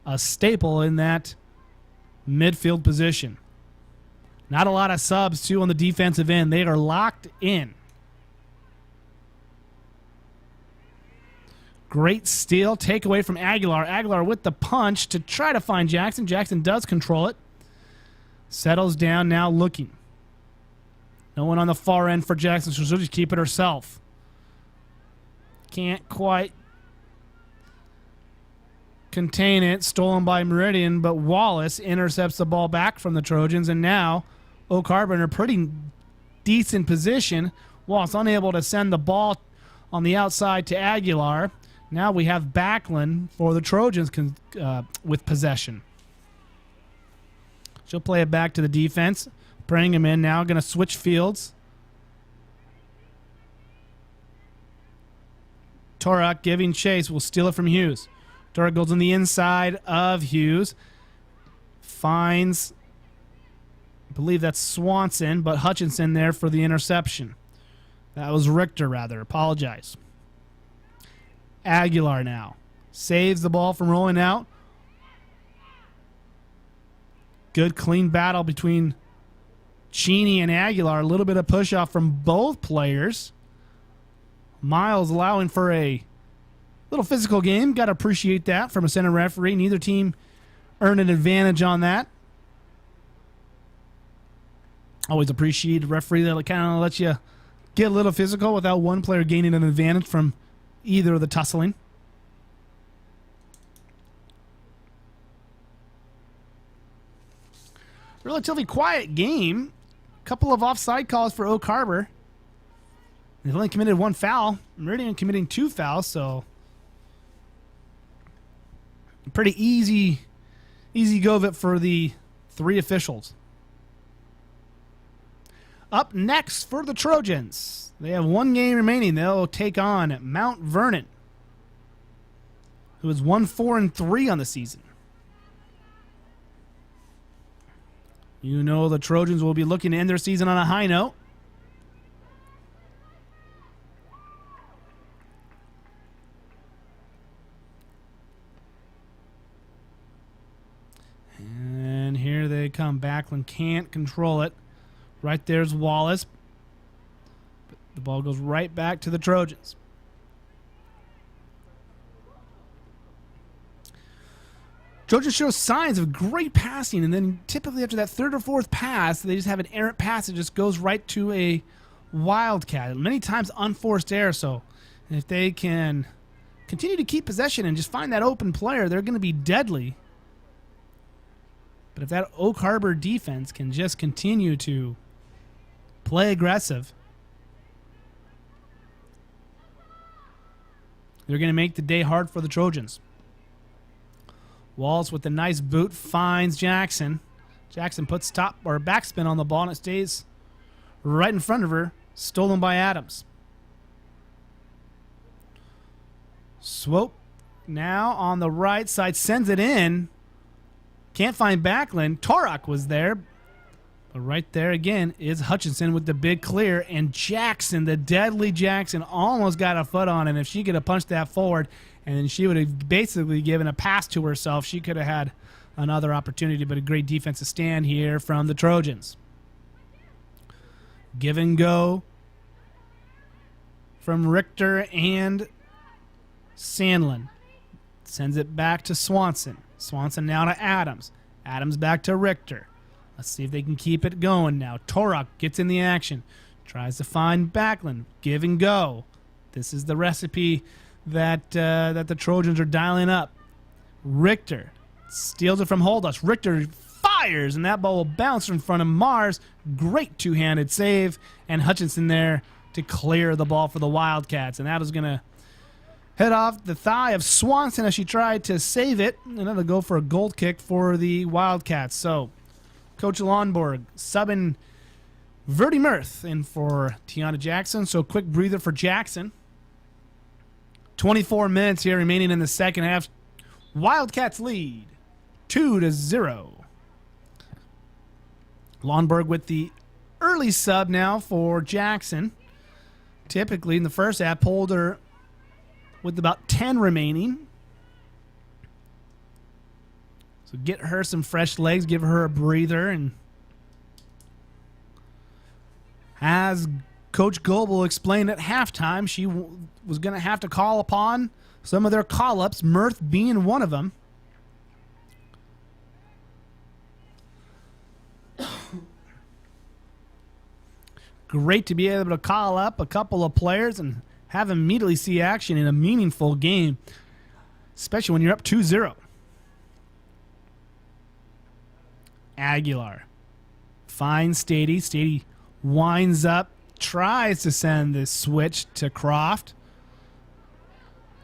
a staple in that midfield position. Not a lot of subs, too, on the defensive end. They are locked in. Great steal. Takeaway from Aguilar. Aguilar with the punch to try to find Jackson. Jackson does control it. Settles down now looking. No one on the far end for Jackson, so she'll just keep it herself. Can't quite contain it. Stolen by Meridian, but Wallace intercepts the ball back from the Trojans, and now Oak Harbor in a pretty decent position. Wallace unable to send the ball on the outside to Aguilar. Now we have Backlund for the Trojans with possession. She'll play it back to the defense. Bring him in now. Going to switch fields. Torak giving chase. Will steal it from Hughes. Torak goes on the inside of Hughes. Finds, I believe that's Swanson, but Hutchinson there for the interception. That was Richter, rather. Apologize. Aguilar now. Saves the ball from rolling out. Good clean battle between Cheney and Aguilar. A little bit of push off from both players. Miles allowing for a little physical game. Got to appreciate that from a center referee. Neither team earned an advantage on that. Always appreciate a referee that kind of lets you get a little physical without one player gaining an advantage from either of the tussling. Relatively quiet game. Couple of offside calls for Oak Harbor. They've only committed one foul. Meridian committing 2 fouls, so pretty easy go of it for the 3 officials. Up next for the Trojans. They have 1 game remaining. They'll take on Mount Vernon, who is 1-4-3 on the season. You know the Trojans will be looking to end their season on a high note. And here they come. Backlund can't control it. Right there's Wallace. But the ball goes right back to the Trojans. Trojans show signs of great passing, and then typically after that third or fourth pass, they just have an errant pass that just goes right to a Wildcat. Many times unforced error, so if they can continue to keep possession and just find that open player, they're going to be deadly. But if that Oak Harbor defense can just continue to play aggressive, they're going to make the day hard for the Trojans. Walls with a nice boot finds Jackson. Jackson puts top or backspin on the ball and it stays right in front of her. Stolen by Adams. Swope now on the right side sends it in. Can't find Backlund. Torok was there. But right there again is Hutchinson with the big clear. And Jackson, the deadly Jackson, almost got a foot on it. If she could have punched that forward, and then she would have basically given a pass to herself, she could have had another opportunity. But a great defensive stand here from the Trojans. Give and go from Richter and Sandlin. Sends it back to Swanson. Swanson now to Adams. Adams back to Richter. Let's see if they can keep it going now. Torok gets in the action. Tries to find Backlund. Give and go. This is the recipe that the Trojans are dialing up. Richter steals it from Holdos. Richter fires, and that ball will bounce in front of Mars. Great two-handed save. And Hutchinson there to clear the ball for the Wildcats. And that is going to head off the thigh of Swanson as she tried to save it. And it'll go for a goal kick for the Wildcats. So Coach Lonborg subbing Verdi Mirth in for Tiana Jackson. So quick breather for Jackson. 24 minutes here remaining in the second half. Wildcats lead 2-0. Lonborg with the early sub now for Jackson. Typically in the first half, pulled her with about 10 remaining. So get her some fresh legs, give her a breather, and as Coach Goebel explained at halftime, she was going to have to call upon some of their call-ups, Mirth being one of them. Great to be able to call up a couple of players and have them immediately see action in a meaningful game, especially when you're up 2-0. Aguilar finds Stady. Stady winds up, tries to send this switch to Croft.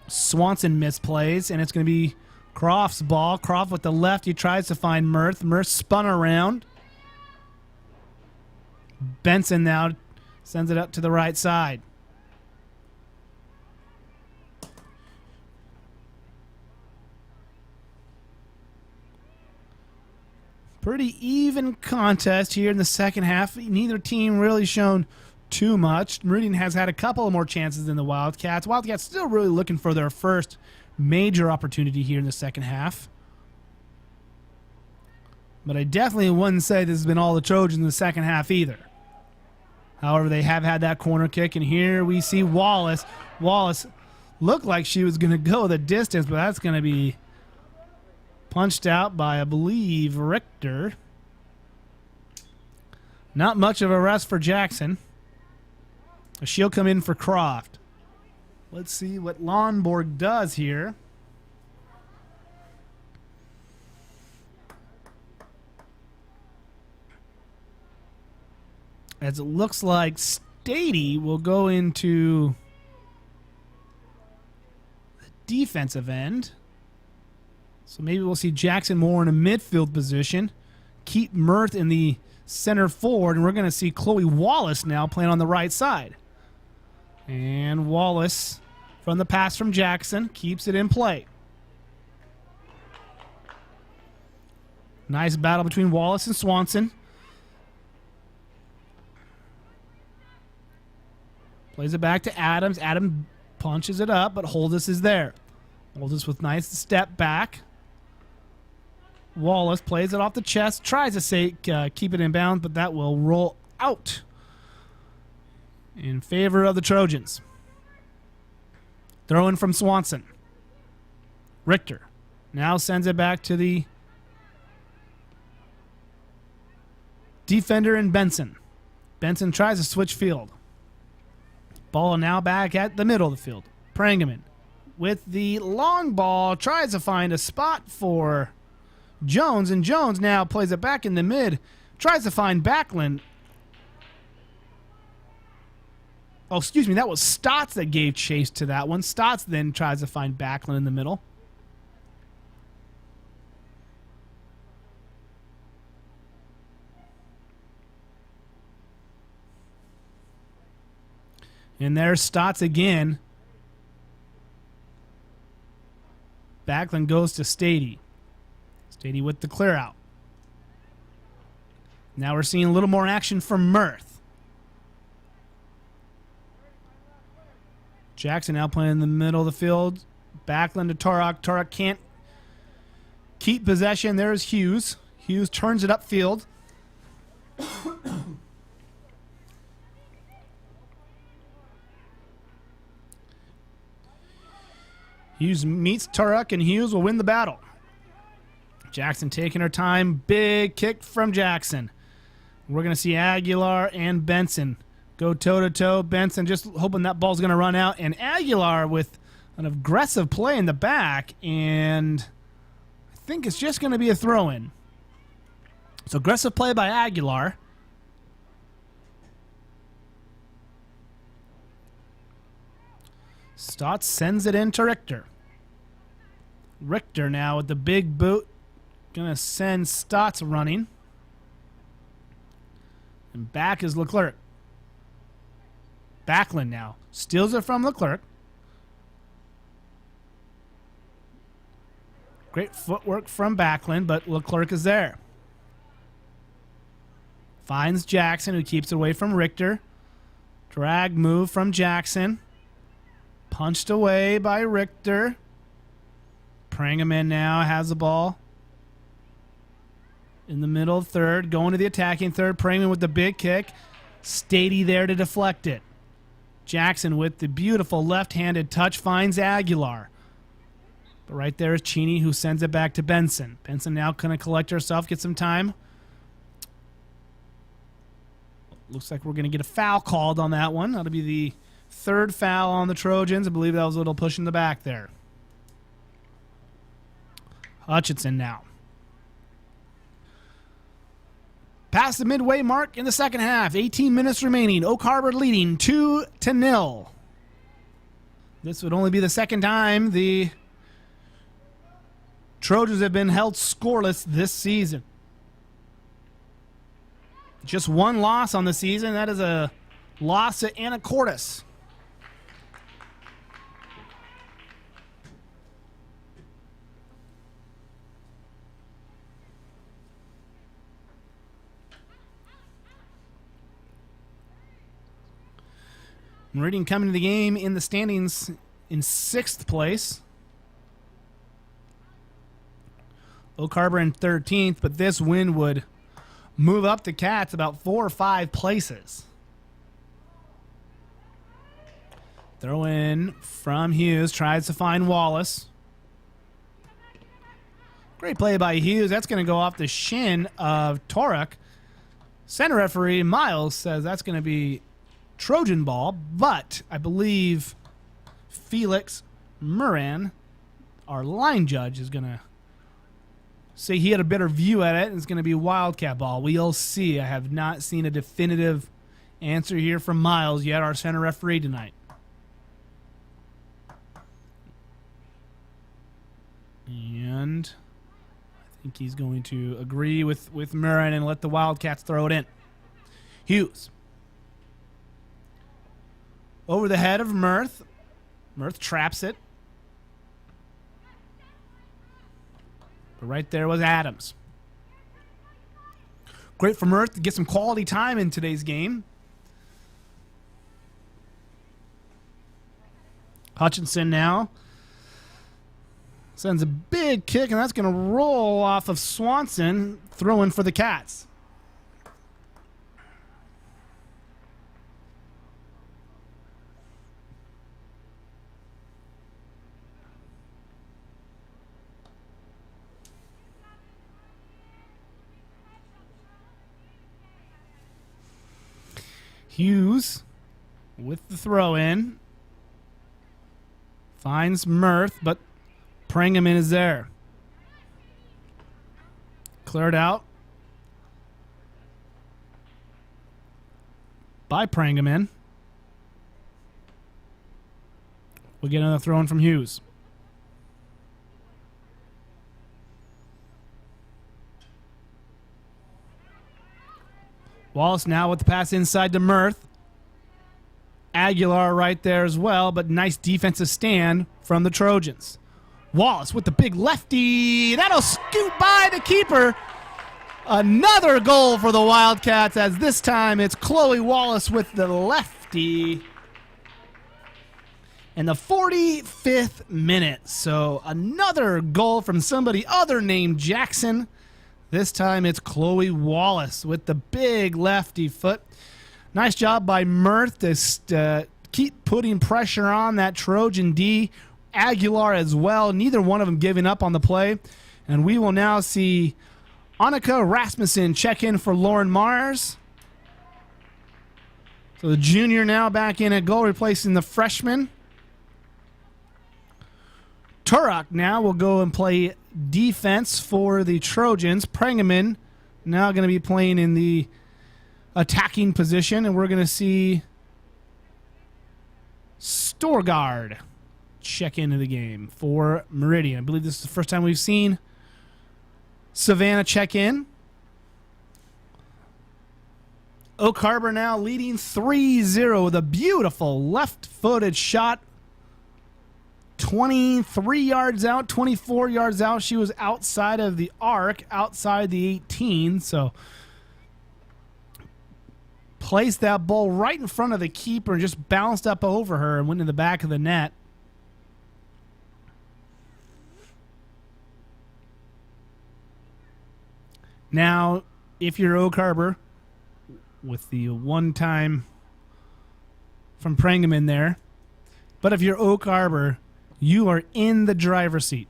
Swanson misplays, and it's going to be Croft's ball. Croft with the left, he tries to find Mirth. Mirth spun around. Benson now sends it up to the right side. Pretty even contest here in the second half. Neither team really shown too much. Meridian has had a couple of more chances than the Wildcats. Wildcats still really looking for their first major opportunity here in the second half. But I definitely wouldn't say this has been all the Trojans in the second half either. However, they have had that corner kick, and here we see Wallace. Wallace looked like she was going to go the distance, but that's going to be punched out by, I believe, Richter. Not much of a rest for Jackson. She'll come in for Croft. Let's see what Lonborg does here. As it looks like Stady will go into the defensive end. So maybe we'll see Jackson more in a midfield position. Keep Mirth in the center forward, and we're going to see Chloe Wallace now playing on the right side. And Wallace, from the pass from Jackson, keeps it in play. Nice battle between Wallace and Swanson. Plays it back to Adams. Adam punches it up, but Holdus is there. Holdus with nice step back. Wallace plays it off the chest. Tries to keep it in bounds, but that will roll out in favor of the Trojans. Throw in from Swanson. Richter now sends it back to the defender in Benson. Benson tries to switch field. Ball now back at the middle of the field. Prangaman with the long ball tries to find a spot for Jones, and Jones now plays it back in the mid. Tries to find Backlund. Oh, excuse me, that was Stotts that gave chase to that one. Stotts then tries to find Backlund in the middle. And there's Stotts again. Backlund goes to Stady. Stady with the clear out. Now we're seeing a little more action from Mirth. Jackson now playing in the middle of the field. Backlund to Turok. Turok can't keep possession. There's Hughes. Hughes turns it upfield. Hughes meets Turok, and Hughes will win the battle. Jackson taking her time. Big kick from Jackson. We're going to see Aguilar and Benson go toe-to-toe. Benson just hoping that ball's going to run out. And Aguilar with an aggressive play in the back. And I think it's just going to be a throw-in. So aggressive play by Aguilar. Stotts sends it in to Richter. Richter now with the big boot. Going to send Stotts running. And back is Leclerc. Backlund now steals it from Leclerc. Great footwork from Backlund, but Leclerc is there. Finds Jackson, who keeps it away from Richter. Drag move from Jackson. Punched away by Richter. Prangaman now has the ball. In the middle of third, going to the attacking third. Prangaman with the big kick. Stady there to deflect it. Jackson with the beautiful left-handed touch finds Aguilar. But right there is Cheney, who sends it back to Benson. Benson now going to collect herself, get some time. Looks like we're going to get a foul called on that one. That'll be the third foul on the Trojans. I believe that was a little push in the back there. Hutchinson now. Past the midway mark in the second half. 18 minutes remaining. Oak Harbor leading 2-0. This would only be the second time the Trojans have been held scoreless this season. Just one loss on the season. That is a loss at Anacortes. Meridian coming to the game in the standings in 6th place. Oak Harbor in 13th, but this win would move up the Cats about 4 or 5 places. Throw in from Hughes, tries to find Wallace. Great play by Hughes. That's going to go off the shin of Turok. Center referee Miles says that's going to be Trojan ball, but I believe Felix Moran, our line judge, is going to say he had a better view at it, and it's going to be Wildcat ball. We'll see. I have not seen a definitive answer here from Miles yet, our center referee tonight. And I think he's going to agree with Moran and let the Wildcats throw it in. Hughes. Over the head of Mirth. Mirth traps it. But right there was Adams. Great for Mirth to get some quality time in today's game. Hutchinson now sends a big kick, and that's going to roll off of Swanson, throwing for the Cats. Hughes with the throw in. Finds Mirth, but Prangaman is there. Cleared out by Prangaman. We'll get another throw in from Hughes. Wallace now with the pass inside to Mirth. Aguilar right there as well, but nice defensive stand from the Trojans. Wallace with the big lefty. That'll scoot by the keeper. Another goal for the Wildcats, as this time it's Chloe Wallace with the lefty in the 45th minute. So another goal from somebody other named Jackson. This time it's Chloe Wallace with the big lefty foot. Nice job by Mirth to keep putting pressure on that Trojan D. Aguilar as well. Neither one of them giving up on the play. And we will now see Annika Rasmussen check in for Lauren Mars. So the junior now back in at goal, replacing the freshman. Turok now will go and play defense for the Trojans. Prangaman now going to be playing in the attacking position, and we're going to see Storgard check into the game for Meridian. I believe this is the first time we've seen Savannah check in. Oak Harbor now leading 3-0 with a beautiful left-footed shot. 23 yards out, 24 yards out. She was outside of the arc, outside the 18, so placed that ball right in front of the keeper and just bounced up over her and went in the back of the net. Now, if you're Oak Harbor, with the one-time from Prangaman there, but if you're Oak Harbor, you are in the driver's seat.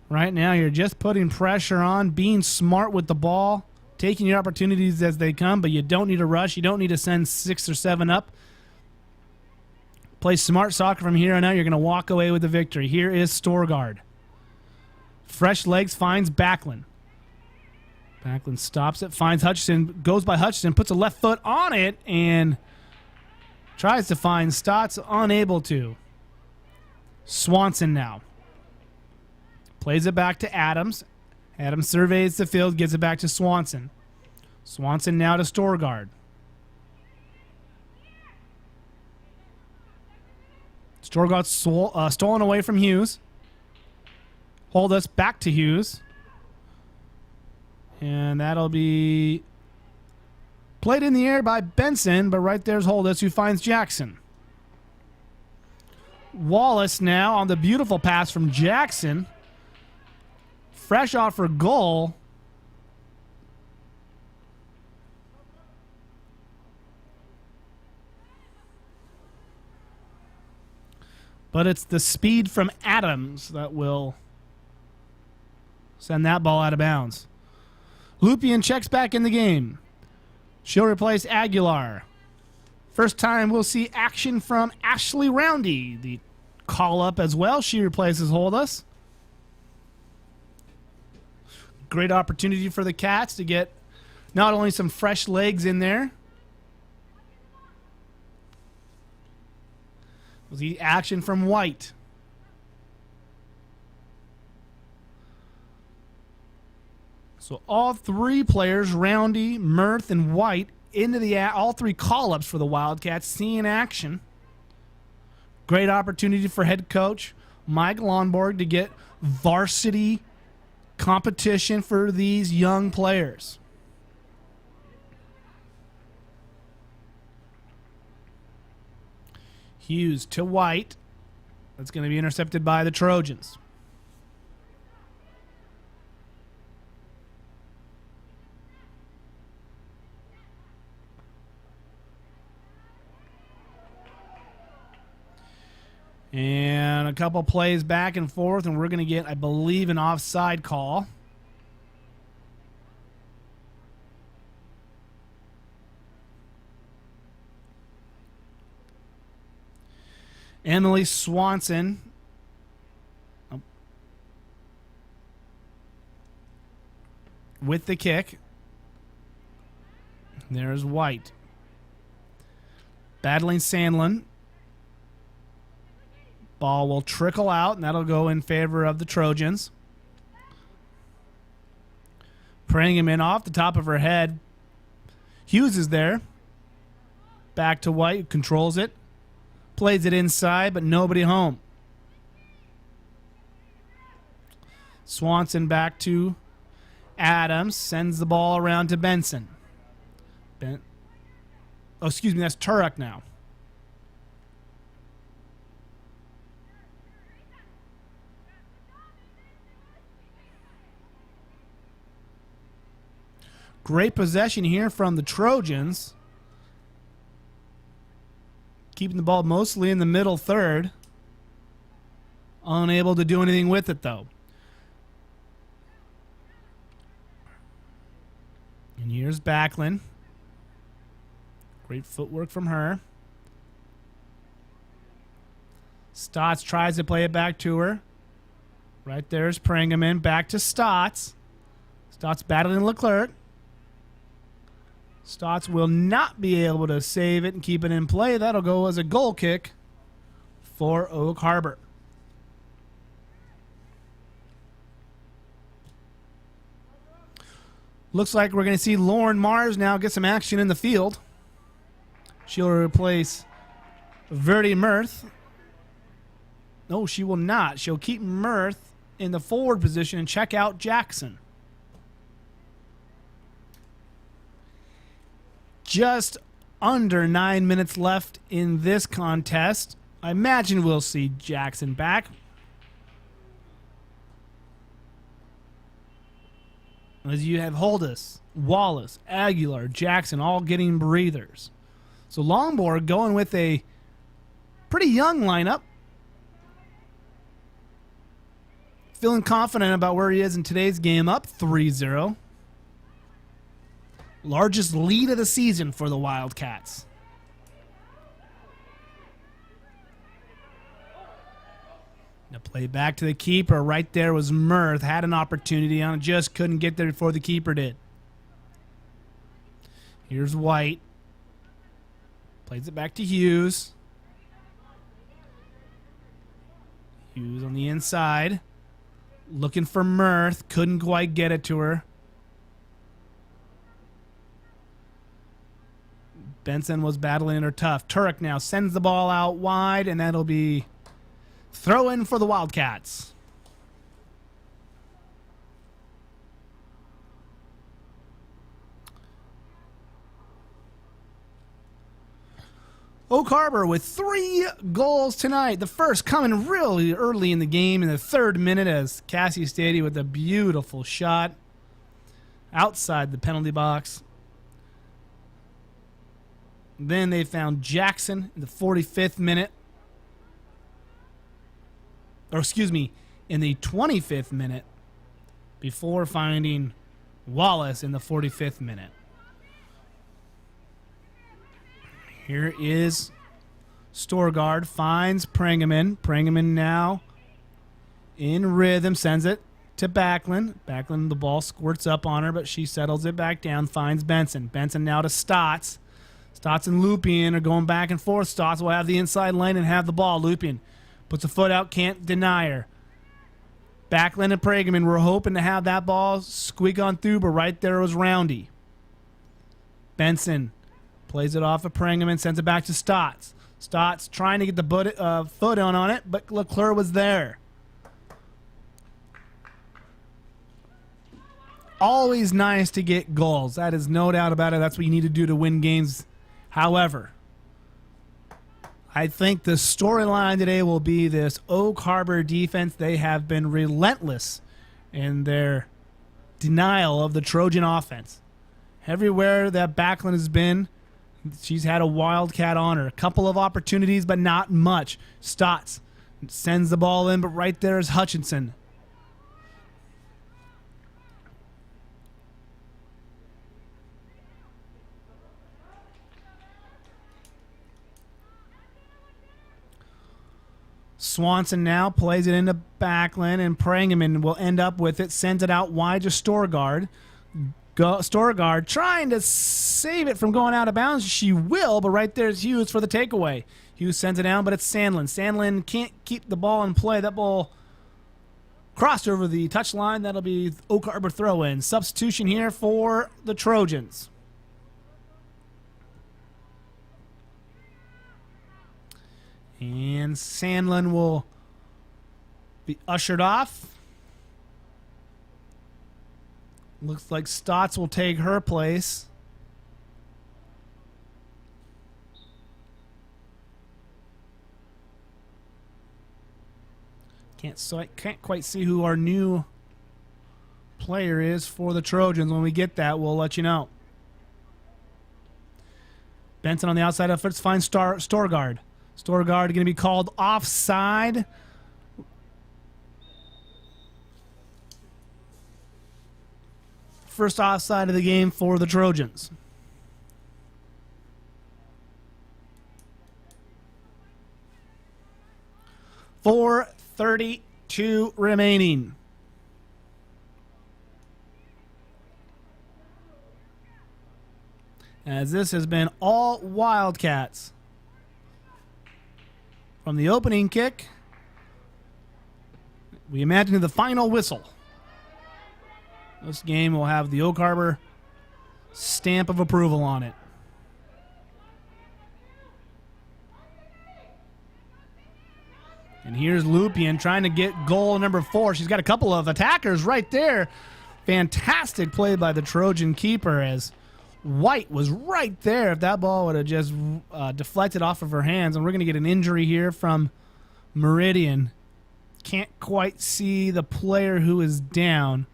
Right now, you're just putting pressure on, being smart with the ball, taking your opportunities as they come, but you don't need to rush. You don't need to send 6 or 7 up. Play smart soccer from here on out. You're going to walk away with the victory. Here is Storgard. Fresh legs, finds Backlund. Backlund stops it, finds Hutchinson, goes by Hutchinson, puts a left foot on it, and tries to find Stotts, unable to. Swanson now. Plays it back to Adams. Adams surveys the field, gives it back to Swanson. Swanson now to Storgard. Storgard stolen away from Hughes. Hold us back to Hughes. And that'll be played in the air by Benson, but right there's Holdus, who finds Jackson. Wallace now on the beautiful pass from Jackson. Fresh off her goal. But it's the speed from Adams that will send that ball out of bounds. Lupien checks back in the game. She'll replace Aguilar. First time we'll see action from Ashley Roundy. The call-up as well. She replaces Holdus. Great opportunity for the Cats to get not only some fresh legs in there. We'll see action from White. So all three players, Roundy, Mirth, and White, into the all three call-ups for the Wildcats, seeing action. Great opportunity for head coach Mike Lonborg to get varsity competition for these young players. Hughes to White. That's going to be intercepted by the Trojans. And a couple plays back and forth, and we're going to get, I believe, an offside call. Emily Swanson with the kick. There's White. Battling Sandlin. Ball will trickle out, and that'll go in favor of the Trojans. Praying him in off the top of her head. Hughes is there. Back to White, controls it. Plays it inside, but nobody home. Swanson back to Adams. Sends the ball around to Benson. Oh, excuse me, that's Turek now. Great possession here from the Trojans. Keeping the ball mostly in the middle third. Unable to do anything with it, though. And here's Backlund. Great footwork from her. Stotts tries to play it back to her. Right there is Prangaman. Back to Stotts. Stotts battling Leclerc. Stotts will not be able to save it and keep it in play. That'll go as a goal kick for Oak Harbor. Looks like we're going to see Lauren Mars now get some action in the field. She'll replace Verdi Mirth. No, she will not. She'll keep Mirth in the forward position and check out Jackson. Just under 9 minutes left in this contest. I imagine we'll see Jackson back. As you have Holdus, Wallace, Aguilar, Jackson all getting breathers. So Longboard going with a pretty young lineup. Feeling confident about where he is in today's game, up 3-0. Largest lead of the season for the Wildcats. The play back to the keeper. Right there was Mirth. Had an opportunity on it. Just couldn't get there before the keeper did. Here's White. Plays it back to Hughes. Hughes on the inside. Looking for Mirth. Couldn't quite get it to her. Benson was battling her tough. Turek now sends the ball out wide, and that'll be throw in for the Wildcats. Oak Harbor with 3 goals tonight. The first coming really early in the game in the 3rd minute as Cassie Stady with a beautiful shot outside the penalty box. Then they found Jackson in the 45th minute. Or excuse me, in the 25th minute before finding Wallace in the 45th minute. Here is Storgard, finds Prangaman. Prangaman now in rhythm, sends it to Backlund. Backlund, the ball squirts up on her, but she settles it back down, finds Benson. Benson now to Stotts. Stotts and Lupien are going back and forth. Stotts will have the inside lane and have the ball. Lupien puts a foot out, can't deny her. Backlund and Prangaman were hoping to have that ball squeak on through, but right there was Roundy. Benson plays it off of Prangaman, sends it back to Stotts. Stotts trying to get the foot on it, but Leclerc was there. Always nice to get goals. That is no doubt about it. That's what you need to do to win games. However, I think the storyline today will be this Oak Harbor defense. They have been relentless in their denial of the Trojan offense. Everywhere that Backlund has been, she's had a Wildcat on her. A couple of opportunities, but not much. Stotts sends the ball in, but right there is Hutchinson. Swanson now plays it into Backlund, and Prangaman will end up with it. Sends it out wide to Storgard. Storgard trying to save it from going out of bounds. She will, but right there's Hughes for the takeaway. Hughes sends it down, but it's Sandlin. Sandlin can't keep the ball in play. That ball crossed over the touchline. That'll be Oak Harbor throw-in. Substitution here for the Trojans. And Sandlin will be ushered off. Looks like Stotts will take her place. Can't quite see who our new player is for the Trojans. When we get that, we'll let you know. Benson on the outside of it finds Storgard. Storgard going to be called offside. First offside of the game for the Trojans. .432 remaining. As this has been all Wildcats. From the opening kick, we imagine the final whistle. This game will have the Oak Harbor stamp of approval on it. And here's Lupien trying to get goal number 4. She's got a couple of attackers right there. Fantastic play by the Trojan keeper as White was right there. If that ball would have just deflected off of her hands. And we're going to get an injury here from Meridian. Can't quite see the player who is down.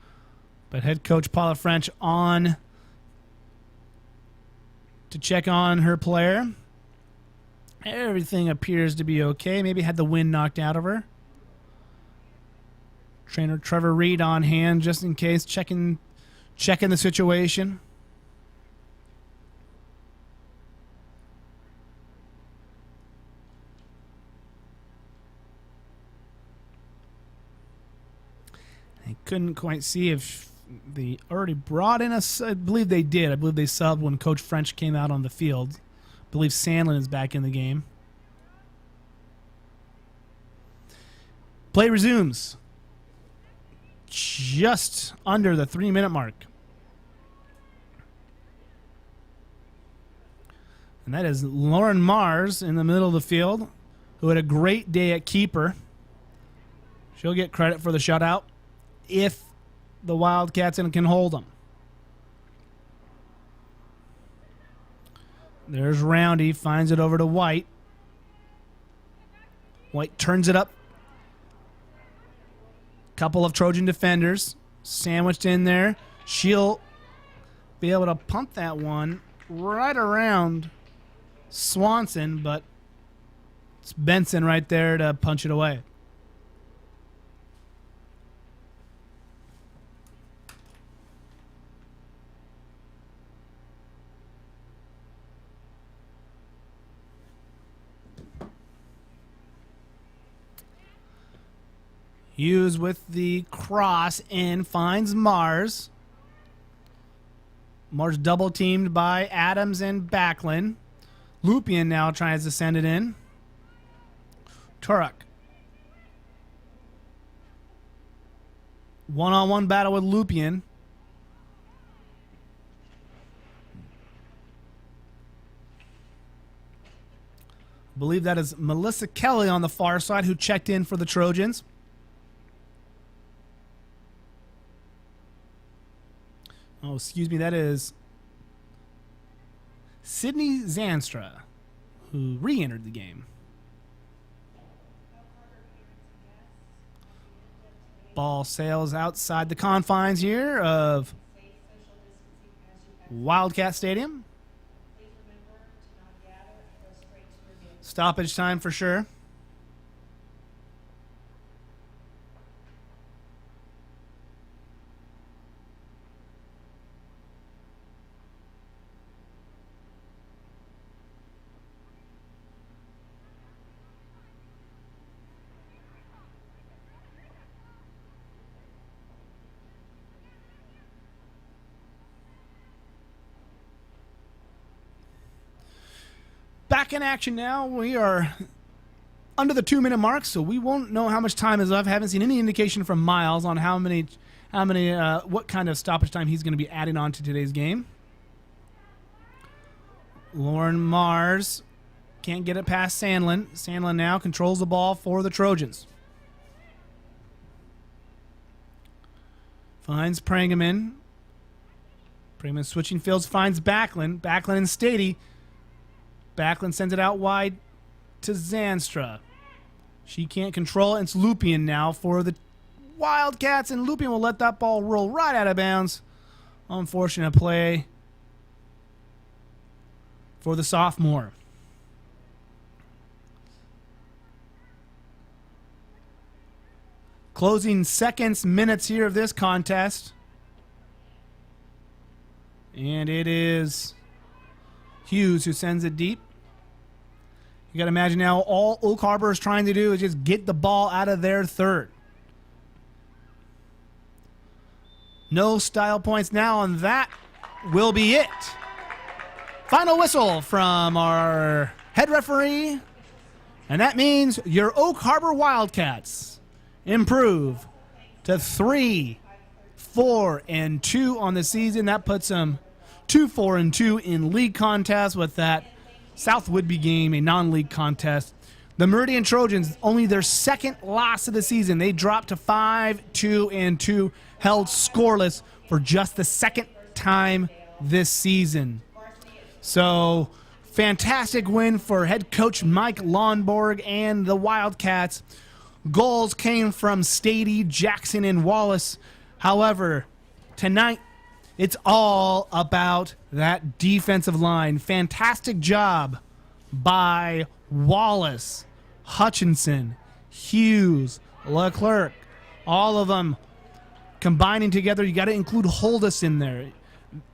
But head coach Paula French on to check on her player. Everything appears to be okay. Maybe had the wind knocked out of her. Trainer Trevor Reed on hand just in case, checking the situation. I couldn't quite see if they already brought in I believe they did. I believe they subbed when Coach French came out on the field. I believe Sandlin is back in the game. Play resumes. Just under the 3-minute mark. And that is Lauren Mars in the middle of the field, who had a great day at keeper. She'll get credit for the shutout if the Wildcats can hold them. There's Roundy, finds it over to White. White turns it up. Couple of Trojan defenders sandwiched in there. She'll be able to pump that one right around Swanson, but it's Benson right there to punch it away. Hughes with the cross and finds Mars. Mars double teamed by Adams and Backlund. Lupien now tries to send it in. Turek. One-on-one battle with Lupien. I believe that is Melissa Kelly on the far side who checked in for the Trojans. Oh, excuse me, that is Sydney Zanstra, who re-entered the game. ball sails outside the confines here of Safe social distancing as you exit. Wildcat Stadium. Please remember to not gather and go straight to your vehicle. Stoppage time for sure. Back in action now. We are under the 2-minute mark, so we won't know how much time is left. I haven't seen any indication from Miles on what kind of stoppage time he's going to be adding on to today's game. Lauren Mars can't get it past Sandlin. Sandlin now controls the ball for the Trojans. Finds Prangaman. Prangaman switching fields, finds Backlund. Backlund and Stady. Backlund sends it out wide to Zanstra. She can't control it. It's Lupien now for the Wildcats, and Lupien will let that ball roll right out of bounds. Unfortunate play for the sophomore. Closing seconds, minutes here of this contest. And it is Hughes who sends it deep. You got to imagine now all Oak Harbor is trying to do is just get the ball out of their third. No style points now, and that will be it. Final whistle from our head referee, and that means your Oak Harbor Wildcats improve to 3-4-2 on the season. That puts them 2-4-2 in league contests with that South Whitby game, a non-league contest. The Meridian Trojans, only their second loss of the season. They dropped to 5-2-2, held scoreless for just the second time this season. So, fantastic win for head coach Mike Lonborg and the Wildcats. Goals came from Stady, Jackson, and Wallace. However, tonight, it's all about that defensive line. Fantastic job by Wallace, Hutchinson, Hughes, Leclerc. All of them combining together. You got to include Holdus in there.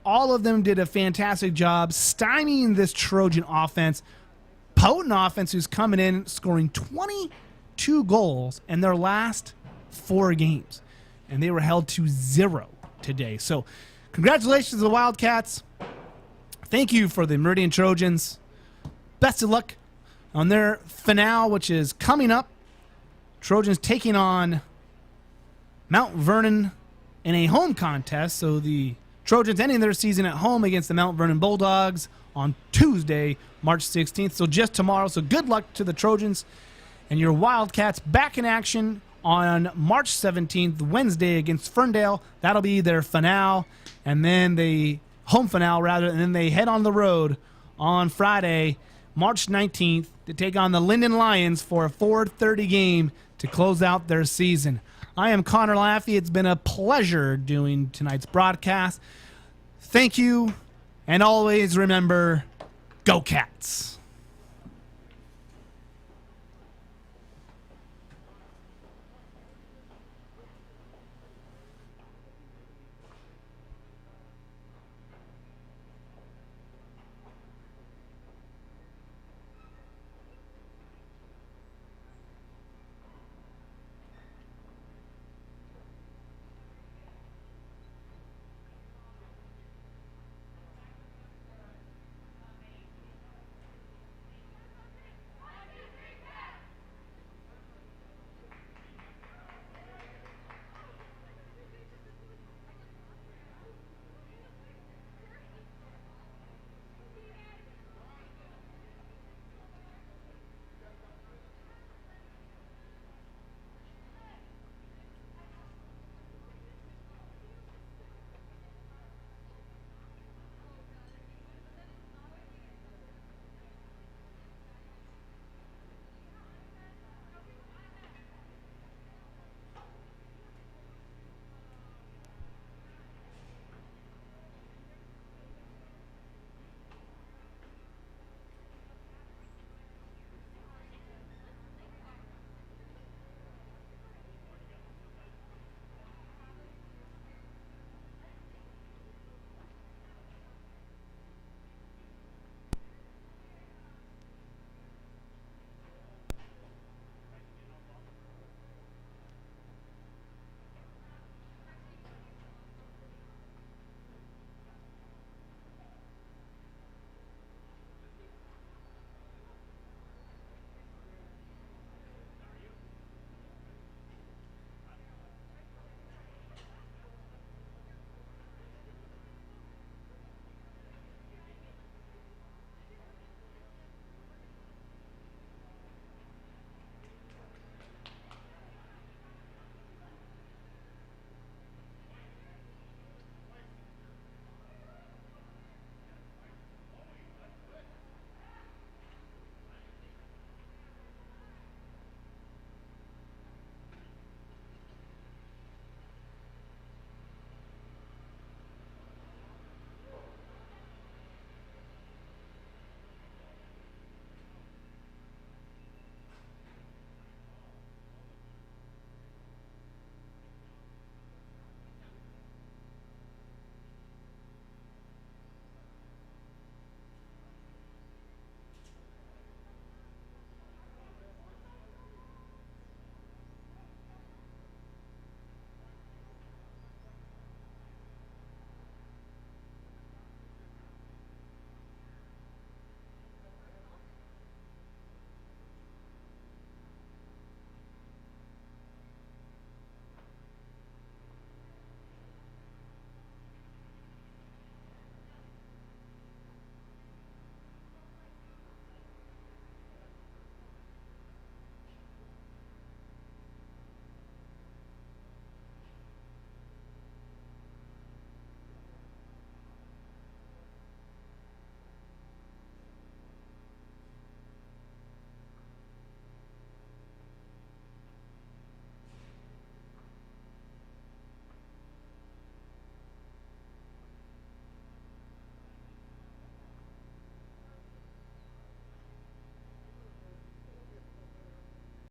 All of them did a fantastic job stymieing this Trojan offense. Potent offense who's coming in, scoring 22 goals in their last 4 games. And they were held to 0 today. So, congratulations to the Wildcats. Thank you for the Meridian Trojans. Best of luck on their finale, which is coming up. Trojans taking on Mount Vernon in a home contest. So the Trojans ending their season at home against the Mount Vernon Bulldogs on Tuesday, March 16th. So just tomorrow. So good luck to the Trojans and your Wildcats back in action on March 17th, Wednesday against Ferndale. That'll be their finale. And then the home finale, rather, and then they head on the road on Friday, March 19th, to take on the Linden Lions for a 4:30 game to close out their season. I am Connor Laffey. It's been a pleasure doing tonight's broadcast. Thank you, and always remember, go Cats!